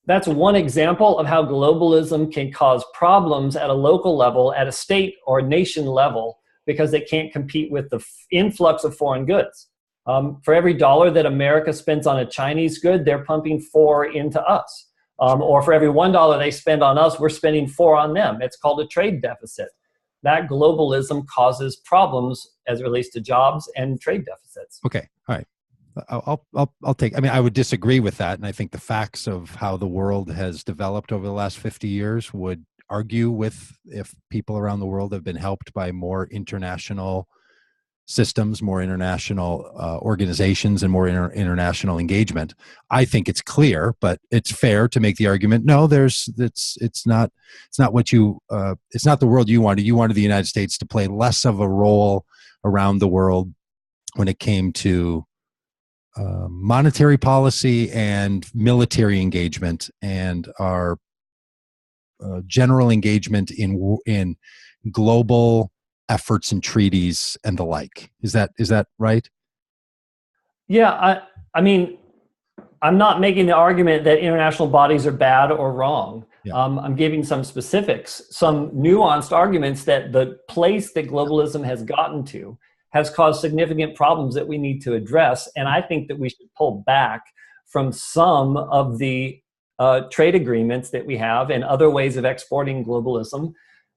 That's one example of how globalism can cause problems at a local level, at a state or nation level, because they can't compete with the influx of foreign goods. For every dollar that America spends on a Chinese good, they're pumping 4 into us. Or for every $1 they spend on us, we're spending 4 on them. It's called a trade deficit. That globalism causes problems as it relates to jobs and trade deficits. Okay, all right. I'll take. I mean, I would disagree with that, and I think the facts of how the world has developed over the last 50 years would argue with if people around the world have been helped by more international systems, more international organizations, and more international engagement. I think it's clear, but it's fair to make the argument. No, it's not what you. It's not the world you wanted. You wanted the United States to play less of a role around the world when it came to monetary policy and military engagement, and our general engagement in global efforts and treaties and the like. Is that right? Yeah, I mean, I'm not making the argument that international bodies are bad or wrong. Yeah. I'm giving some specifics, some nuanced arguments that the place that globalism has gotten to has caused significant problems that we need to address. And I think that we should pull back from some of the trade agreements that we have and other ways of exporting globalism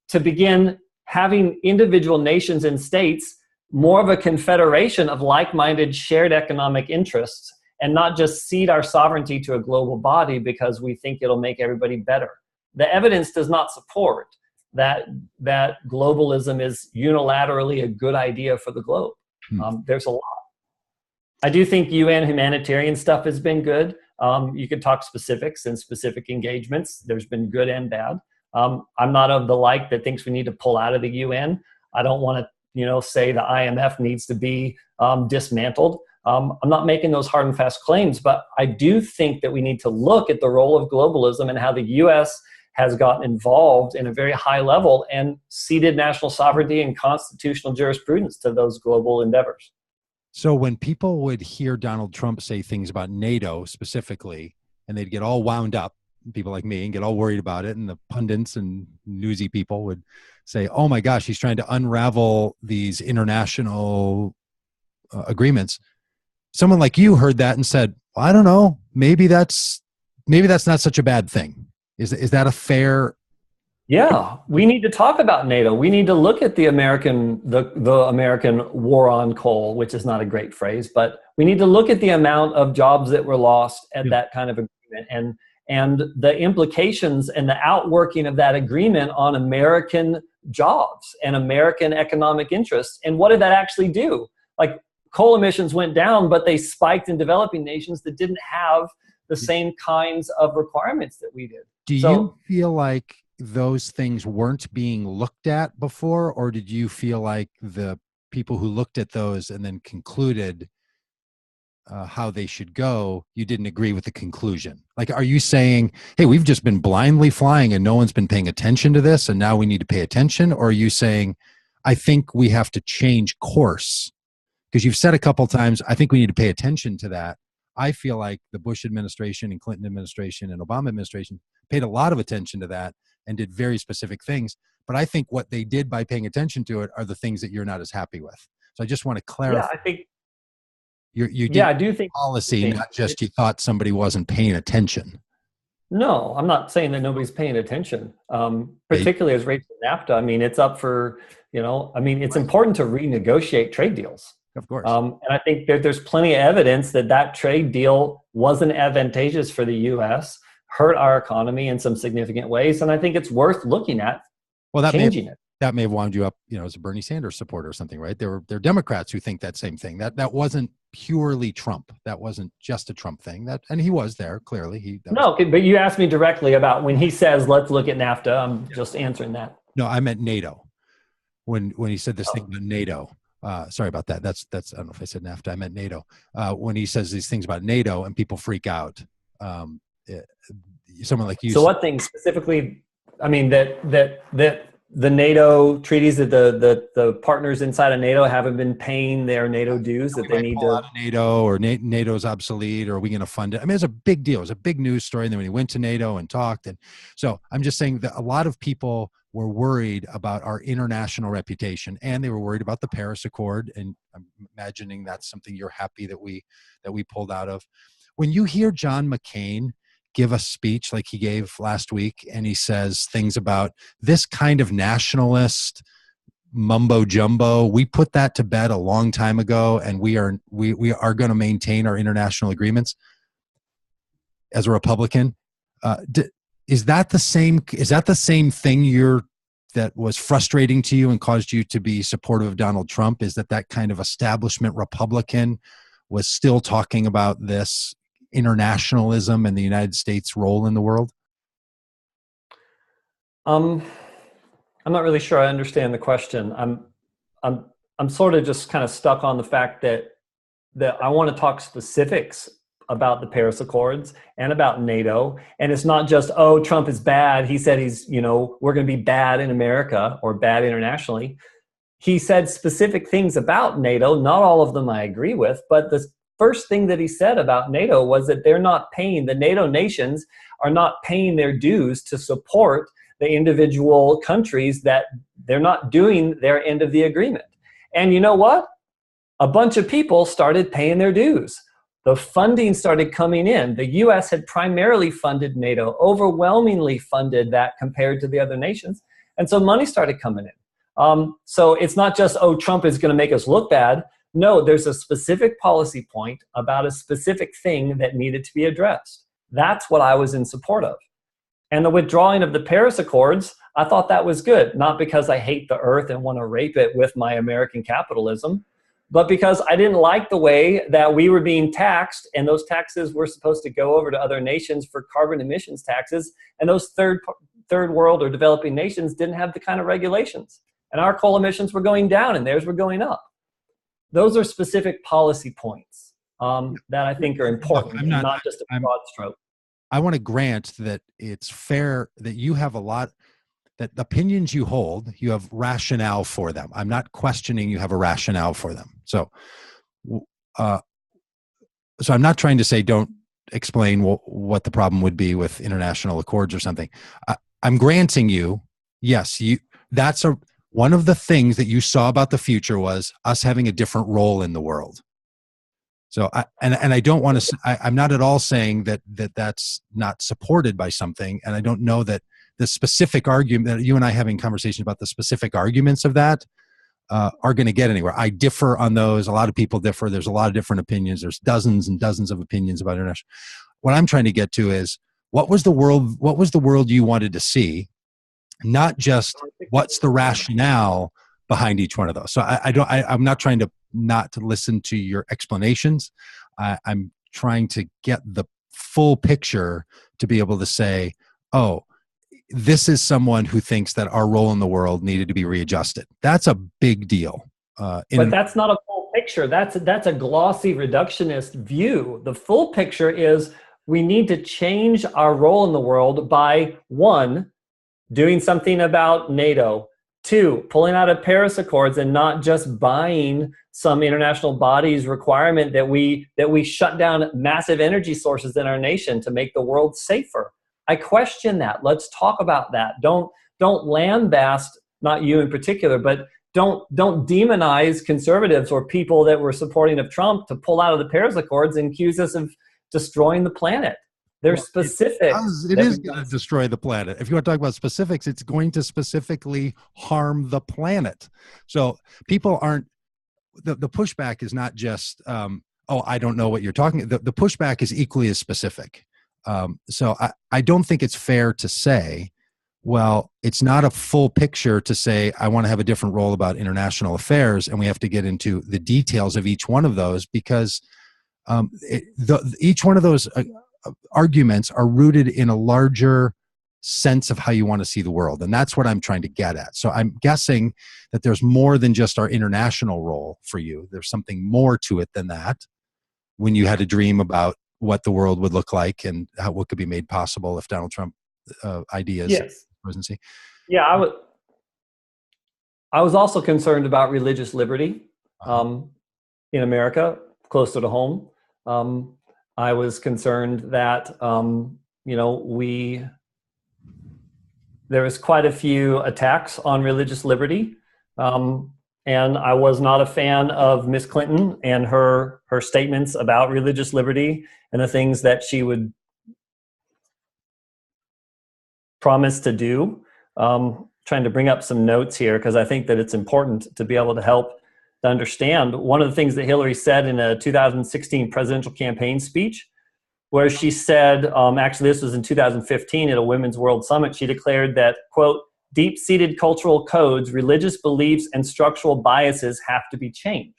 to begin having individual nations and states more of a confederation of like-minded shared economic interests, and not just cede our sovereignty to a global body because we think it'll make everybody better. The evidence does not support that globalism is unilaterally a good idea for the globe. There's a lot. I do think UN humanitarian stuff has been good. You could talk specifics and specific engagements. There's been good and bad. I'm not of the like that thinks we need to pull out of the UN. I don't want to, say the IMF needs to be dismantled. I'm not making those hard and fast claims, but I do think that we need to look at the role of globalism and how the U.S. has gotten involved in a very high level and ceded national sovereignty and constitutional jurisprudence to those global endeavors. So when people would hear Donald Trump say things about NATO specifically, and they'd get all wound up, people like me, and get all worried about it, and the pundits and newsy people would say, oh my gosh, he's trying to unravel these international agreements. Someone like you heard that and said, well, I don't know, maybe that's not such a bad thing. Is that a fair? Yeah, we need to talk about NATO. We need to look at the American war on coal, which is not a great phrase, but we need to look at the amount of jobs that were lost at that kind of agreement and the implications and the outworking of that agreement on American jobs and American economic interests. And what did that actually do? Like, coal emissions went down, but they spiked in developing nations that didn't have the same kinds of requirements that we did. Do you feel like those things weren't being looked at before, or did you feel like the people who looked at those and then concluded how they should go, you didn't agree with the conclusion? Like, are you saying, hey, we've just been blindly flying and no one's been paying attention to this and now we need to pay attention? Or are you saying, I think we have to change course? Because you've said a couple of times, I think we need to pay attention to that. I feel like the Bush administration and Clinton administration and Obama administration paid a lot of attention to that and did very specific things. But I think what they did by paying attention to it are the things that you're not as happy with. So I just want to clarify. Yeah, I think. I do think policy, not just you thought somebody wasn't paying attention. No, I'm not saying that nobody's paying attention, particularly as rates of NAFTA. I mean, it's up for, it's important to renegotiate trade deals. Of course. And I think that there's plenty of evidence that trade deal wasn't advantageous for the U.S., hurt our economy in some significant ways. And I think it's worth looking at changing it. That may have wound you up, as a Bernie Sanders supporter or something, right? There are Democrats who think that same thing. That wasn't purely Trump. That wasn't just a Trump thing. And he was there, clearly. But you asked me directly about when he says, let's look at NAFTA. I'm just answering that. No, I meant NATO. When he said this thing about NATO. Sorry about that. That's I don't know if I said NAFTA. I meant NATO. When he says these things about NATO and people freak out, someone like you. So what things specifically? I mean that the NATO treaties, that the partners inside of NATO haven't been paying their NATO dues that they need to. Out of NATO, or NATO's obsolete, or are we going to fund it? I mean, it's a big deal. It was a big news story. And then when he went to NATO and talked, and so I'm just saying that a lot of people were worried about our international reputation, and they were worried about the Paris Accord. And I'm imagining that's something you're happy that we pulled out of. When you hear John McCain give a speech like he gave last week, and he says things about this kind of nationalist mumbo jumbo, we put that to bed a long time ago, and we are going to maintain our international agreements. As a Republican, is that the same thing that was frustrating to you and caused you to be supportive of Donald Trump? Is that kind of establishment Republican was still talking about this internationalism and the United States' role in the world? I'm not really sure I understand the question. I'm sort of just kind of stuck on the fact that I want to talk specifics about the Paris Accords and about NATO. And it's not just, oh, Trump is bad. He said we're going to be bad in America or bad internationally. he said specific things about NATO. Not all of them I agree with, but the first thing that he said about NATO was that the NATO nations are not paying their dues to support the individual countries, that they're not doing their end of the agreement. And you know what? A bunch of people started paying their dues. The funding started coming in. The US had primarily funded NATO, overwhelmingly funded that compared to the other nations. And so money started coming in. So it's not just, oh, Trump is going to make us look bad. No, there's a specific policy point about a specific thing that needed to be addressed. That's what I was in support of. And the withdrawing of the Paris Accords, I thought that was good, not because I hate the earth and want to rape it with my American capitalism, but because I didn't like the way that we were being taxed, and those taxes were supposed to go over to other nations for carbon emissions taxes, and those third world or developing nations didn't have the kind of regulations. And our coal emissions were going down and theirs were going up. Those are specific policy points that I think are important, not just a broad stroke. I want to grant that it's fair that you have a lot, that the opinions you hold, you have rationale for them. I'm not questioning you have a rationale for them. So I'm not trying to say don't explain what the problem would be with international accords or something. I'm granting you, yes, that's one of the things that you saw about the future was us having a different role in the world. So I don't want to. I'm not at all saying that that's not supported by something, and I don't know that the specific argument that you and I having conversations about the specific arguments of that are going to get anywhere. I differ on those. A lot of people differ. There's a lot of different opinions. There's dozens and dozens of opinions about international. What I'm trying to get to is what was the world you wanted to see, not just what's the rationale behind each one of those. So I'm not trying to not to listen to your explanations. I'm trying to get the full picture to be able to say, oh, this is someone who thinks that our role in the world needed to be readjusted. That's a big deal. But that's not a full picture. That's a glossy reductionist view. The full picture is we need to change our role in the world by, 1, doing something about NATO, 2, pulling out of Paris Accords and not just buying some international body's requirement that we shut down massive energy sources in our nation to make the world safer. I question that. Let's talk about that. Don't lambast, not you in particular, but don't demonize conservatives or people that were supporting of Trump to pull out of the Paris Accords and accuse us of destroying the planet. They're specific. It is going to destroy the planet. If you want to talk about specifics, it's going to specifically harm the planet. So people aren't, the pushback is not just, I don't know what you're talking. The pushback is equally as specific. So I don't think it's fair to say, well, it's not a full picture to say, I want to have a different role about international affairs, and we have to get into the details of each one of those, because each one of those arguments are rooted in a larger sense of how you want to see the world. And that's what I'm trying to get at. So I'm guessing that there's more than just our international role for you. There's something more to it than that, when you had a dream about what the world would look like and what could be made possible if Donald Trump ideas presidency. Yeah, I was also concerned about religious liberty in America, closer to home. I was concerned that there was quite a few attacks on religious liberty, and I was not a fan of Miss Clinton and her statements about religious liberty and the things that she would promise to do. Trying to bring up some notes here because I think that it's important to be able to help to understand. One of the things that Hillary said in a 2016 presidential campaign speech, where she said, actually this was in 2015 at a Women's World Summit, she declared that, quote, deep-seated cultural codes, religious beliefs, and structural biases have to be changed.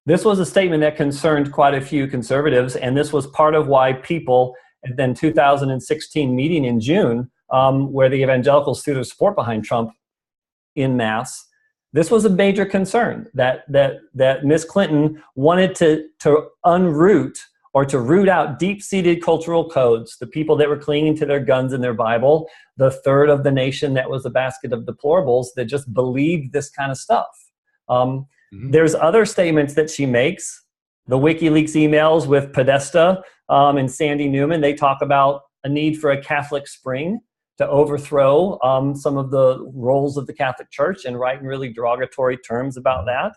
This was a statement that concerned quite a few conservatives, and this was part of why people at the 2016 meeting in June, where the evangelicals threw their support behind Trump in mass, this was a major concern that Ms. Clinton wanted to unroot or to root out deep-seated cultural codes, the people that were clinging to their guns and their Bible, the third of the nation that was a basket of deplorables that just believed this kind of stuff. There's other statements that she makes. The WikiLeaks emails with Podesta and Sandy Newman, they talk about a need for a Catholic spring to overthrow some of the roles of the Catholic Church, and write in really derogatory terms about that.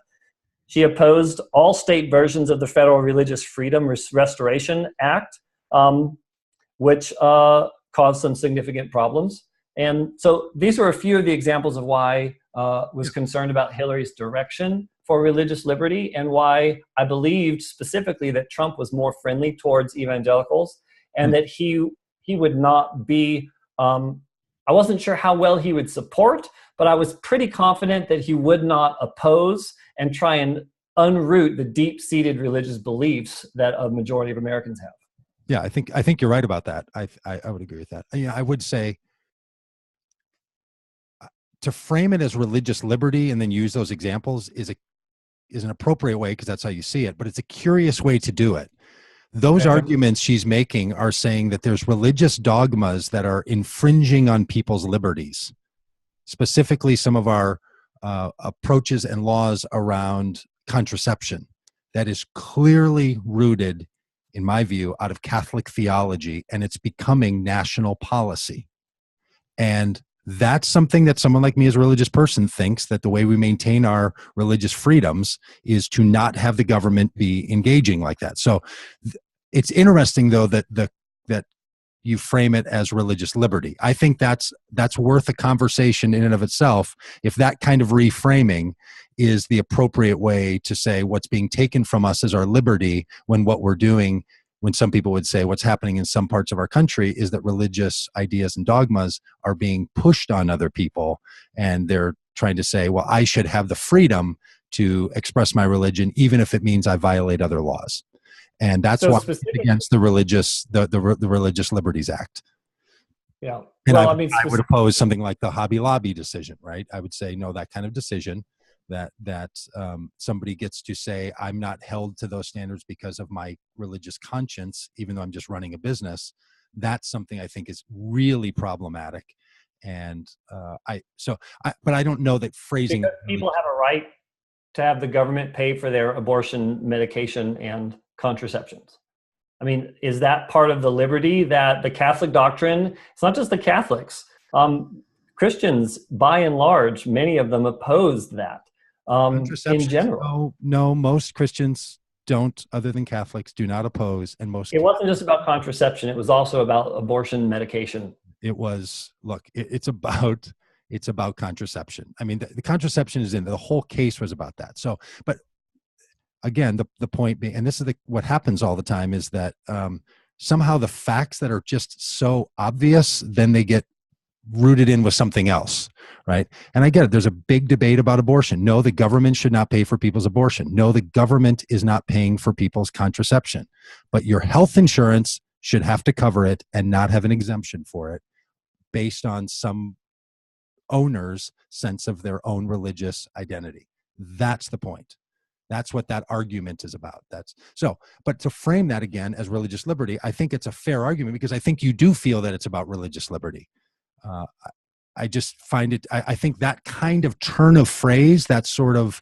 She opposed all state versions of the Federal Religious Freedom Restoration Act, which caused some significant problems. And so these are a few of the examples of why I was concerned about Hillary's direction for religious liberty, and why I believed specifically that Trump was more friendly towards evangelicals, and that he would not be, I wasn't sure how well he would support, but I was pretty confident that he would not oppose and try and unroot the deep-seated religious beliefs that a majority of Americans have. Yeah, I think you're right about that. I would agree with that. I would say to frame it as religious liberty and then use those examples is an appropriate way, because that's how you see it, but it's a curious way to do it. Those arguments she's making are saying that there's religious dogmas that are infringing on people's liberties, specifically some of our approaches and laws around contraception. That is clearly rooted, in my view, out of Catholic theology, and it's becoming national policy. And that's something that someone like me as a religious person thinks that the way we maintain our religious freedoms is to not have the government be engaging like that. So it's interesting, though, that you frame it as religious liberty. I think that's worth a conversation in and of itself, if that kind of reframing is the appropriate way to say what's being taken from us as our liberty, when what we're doing, when some people would say what's happening in some parts of our country is that religious ideas and dogmas are being pushed on other people, and they're trying to say, well, I should have the freedom to express my religion even if it means I violate other laws. And that's why it's against the Religious Liberties Act. Yeah. And well, I would oppose something like the Hobby Lobby decision, right? I would say, no, that kind of decision that somebody gets to say, I'm not held to those standards because of my religious conscience, even though I'm just running a business. That's something I think is really problematic. And but I don't know that phrasing. Because people have a right to have the government pay for their abortion medication and contraceptions. I mean, is that part of the liberty that the Catholic doctrine, it's not just the Catholics, Christians, by and large, many of them opposed that in general. No, most Christians don't, other than Catholics, do not oppose. And most. It wasn't just about contraception. It was also about abortion medication. It was, look, it's about contraception. I mean, the contraception is in, the whole case was about that. So, but again, the point being, and this is what happens all the time, is that somehow the facts that are just so obvious, then they get rooted in with something else, right? And I get it. There's a big debate about abortion. No, the government should not pay for people's abortion. No, the government is not paying for people's contraception. But your health insurance should have to cover it and not have an exemption for it based on some owner's sense of their own religious identity. That's the point. That's what that argument is about. But to frame that again as religious liberty, I think it's a fair argument, because I think you do feel that it's about religious liberty. I just find it, I think that kind of turn of phrase, that sort of,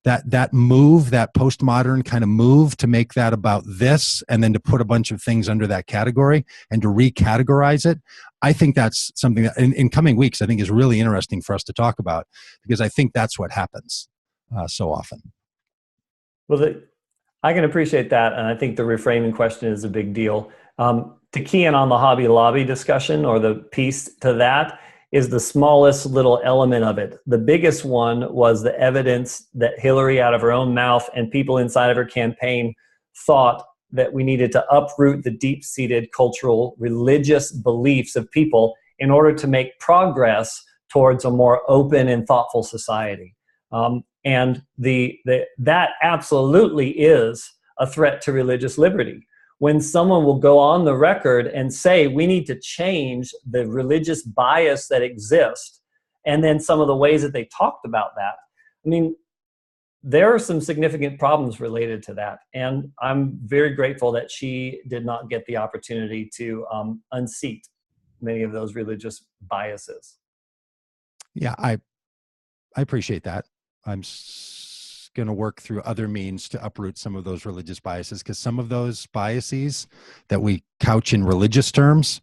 that move, that postmodern kind of move to make that about this, and then to put a bunch of things under that category and to recategorize it, I think that's something that in coming weeks, I think is really interesting for us to talk about, because I think that's what happens so often. Well, I can appreciate that, and I think the reframing question is a big deal. To key in on the Hobby Lobby discussion, or the piece to that, is the smallest little element of it. The biggest one was the evidence that Hillary, out of her own mouth, and people inside of her campaign thought that we needed to uproot the deep-seated cultural, religious beliefs of people in order to make progress towards a more open and thoughtful society. And that absolutely is a threat to religious liberty. When someone will go on the record and say, we need to change the religious bias that exists, and then some of the ways that they talked about that. I mean, there are some significant problems related to that. And I'm very grateful that she did not get the opportunity to unseat many of those religious biases. Yeah, I appreciate that. I'm going to work through other means to uproot some of those religious biases, because some of those biases that we couch in religious terms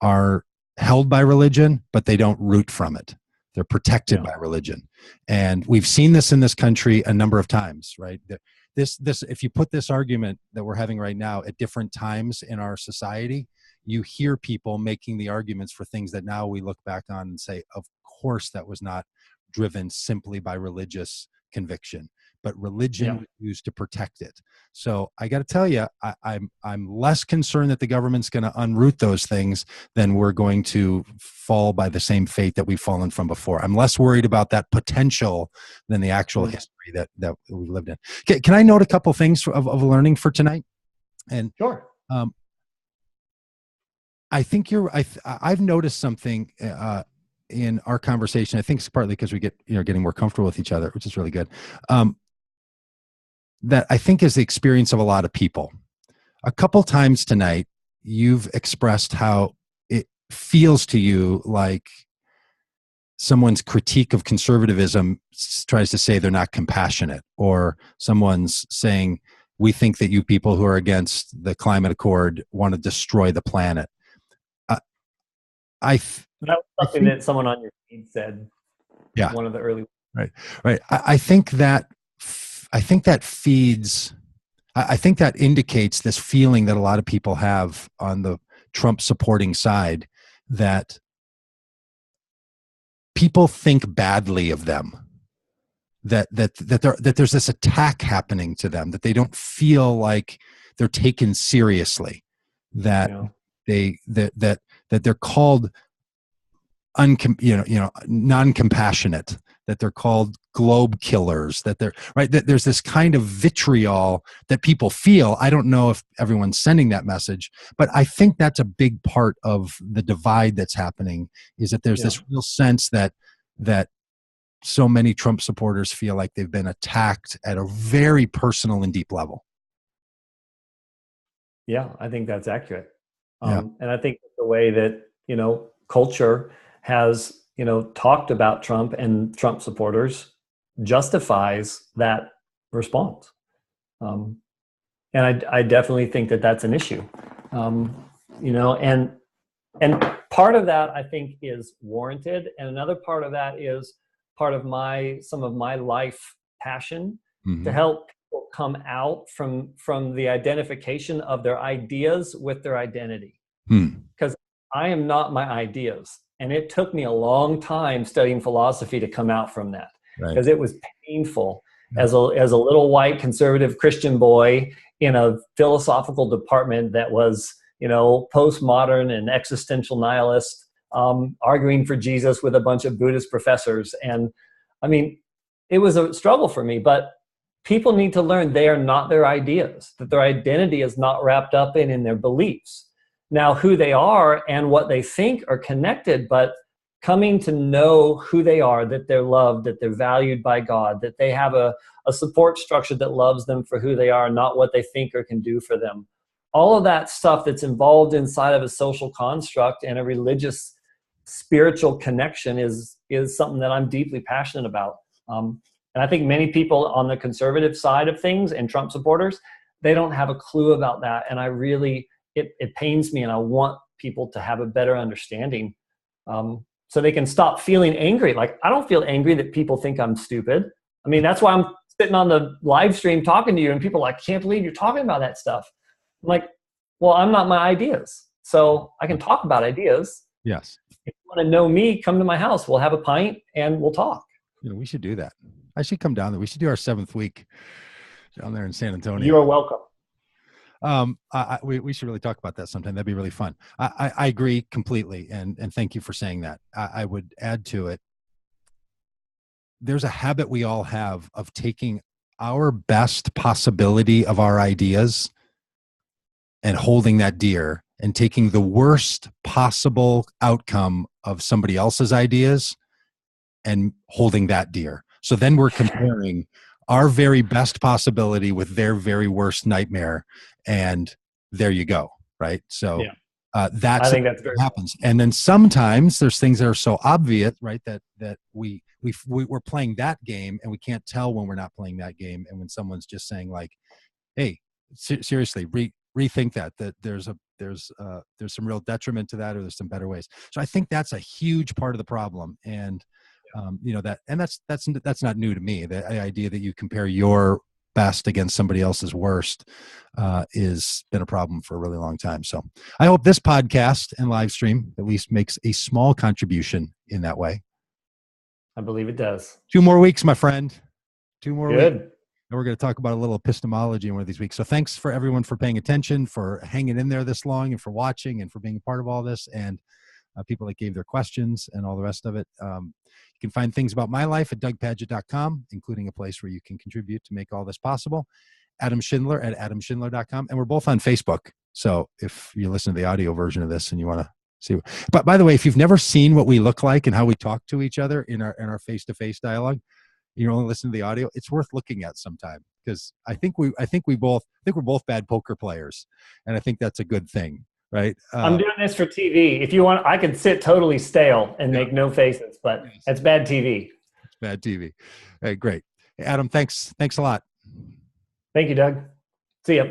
are held by religion, but they don't root from it. They're protected by religion. And we've seen this in this country a number of times, right? If you put this argument that we're having right now at different times in our society, you hear people making the arguments for things that now we look back on and say, of course, that was not driven simply by religious conviction, but religion was used to protect it. So I got to tell you, I'm less concerned that the government's going to unroot those things than we're going to fall by the same fate that we've fallen from before. I'm less worried about that potential than the actual history that we've lived in. Can I note a couple things of learning for tonight? And sure. I think I've noticed something in our conversation. I think it's partly because we getting more comfortable with each other, which is really good. That I think is the experience of a lot of people. A couple times tonight, you've expressed how it feels to you like someone's critique of conservatism tries to say they're not compassionate, or someone's saying, we think that you people who are against the climate accord want to destroy the planet. That was something that someone on your feed said. Yeah. One of the early. Right. I think that feeds. I think that indicates this feeling that a lot of people have on the Trump supporting side, that people think badly of them, that there's this attack happening to them, that they don't feel like they're taken seriously, that they're called non-compassionate, that they're called globe killers, that there's this kind of vitriol that people feel. I don't know if everyone's sending that message, but I think that's a big part of the divide that's happening, is that there's this real sense that so many Trump supporters feel like they've been attacked at a very personal and deep level. Yeah, I think that's accurate. And I think the way that, culture has, talked about Trump and Trump supporters justifies that response. And I definitely think that that's an issue, and part of that I think is warranted. And another part of that is part of some of my life passion to help people come out from the identification of their ideas with their identity. Because I am not my ideas. And it took me a long time studying philosophy to come out from that, because it was painful as a little white conservative Christian boy in a philosophical department that was, postmodern and existential nihilist, arguing for Jesus with a bunch of Buddhist professors. And I mean, it was a struggle for me, but people need to learn they are not their ideas, that their identity is not wrapped up in their beliefs. Now, who they are and what they think are connected, but coming to know who they are, that they're loved, that they're valued by God, that they have a support structure that loves them for who they are, not what they think or can do for them. All of that stuff that's involved inside of a social construct and a religious, spiritual connection is something that I'm deeply passionate about. And I think many people on the conservative side of things and Trump supporters, they don't have a clue about that. And I really... It pains me, and I want people to have a better understanding, so they can stop feeling angry. Like, I don't feel angry that people think I'm stupid. I mean, that's why I'm sitting on the live stream talking to you, and people are like, can't believe you're talking about that stuff. I'm like, well, I'm not my ideas, so I can talk about ideas. Yes. If you want to know me, come to my house. We'll have a pint and we'll talk. We should do that. I should come down there. We should do our 7th week down there in San Antonio. You are welcome. We should really talk about that sometime. That'd be really fun. I agree completely. And thank you for saying that. I would add to it. There's a habit we all have of taking our best possibility of our ideas and holding that dear, and taking the worst possible outcome of somebody else's ideas and holding that dear. So then we're comparing our very best possibility with their very worst nightmare, and there you go, right? So Yeah. that's I think that's what very happens. And then sometimes there's things that are so obvious, right, that we're playing that game and we can't tell when we're not playing that game, and when someone's just saying like, hey, seriously, rethink that there's some real detriment to that, or there's some better ways. So I think that's a huge part of the problem. And that's not new to me. The idea that you compare your best against somebody else's worst is been a problem for a really long time. So I hope this podcast and live stream at least makes a small contribution in that way. I believe it does. 2 more weeks, my friend. 2 more weeks. Good. And we're going to talk about a little epistemology in one of these weeks. So thanks for everyone for paying attention, for hanging in there this long, and for watching, and for being a part of all this, and people that gave their questions and all the rest of it. You can find things about my life at dougpadgett.com, including a place where you can contribute to make all this possible. Adam Schindler at adamschindler.com. And we're both on Facebook. So if you listen to the audio version of this and you want to see, but by the way, if you've never seen what we look like and how we talk to each other in our face-to-face dialogue, you only listen to the audio, it's worth looking at sometime, because I think we're both bad poker players. And I think that's a good thing. Right. I'm doing this for TV. If you want, I can sit totally stale and make no faces, but that's bad TV. It's bad TV. Hey, great. Hey, Adam, thanks a lot. Thank you, Doug. See ya.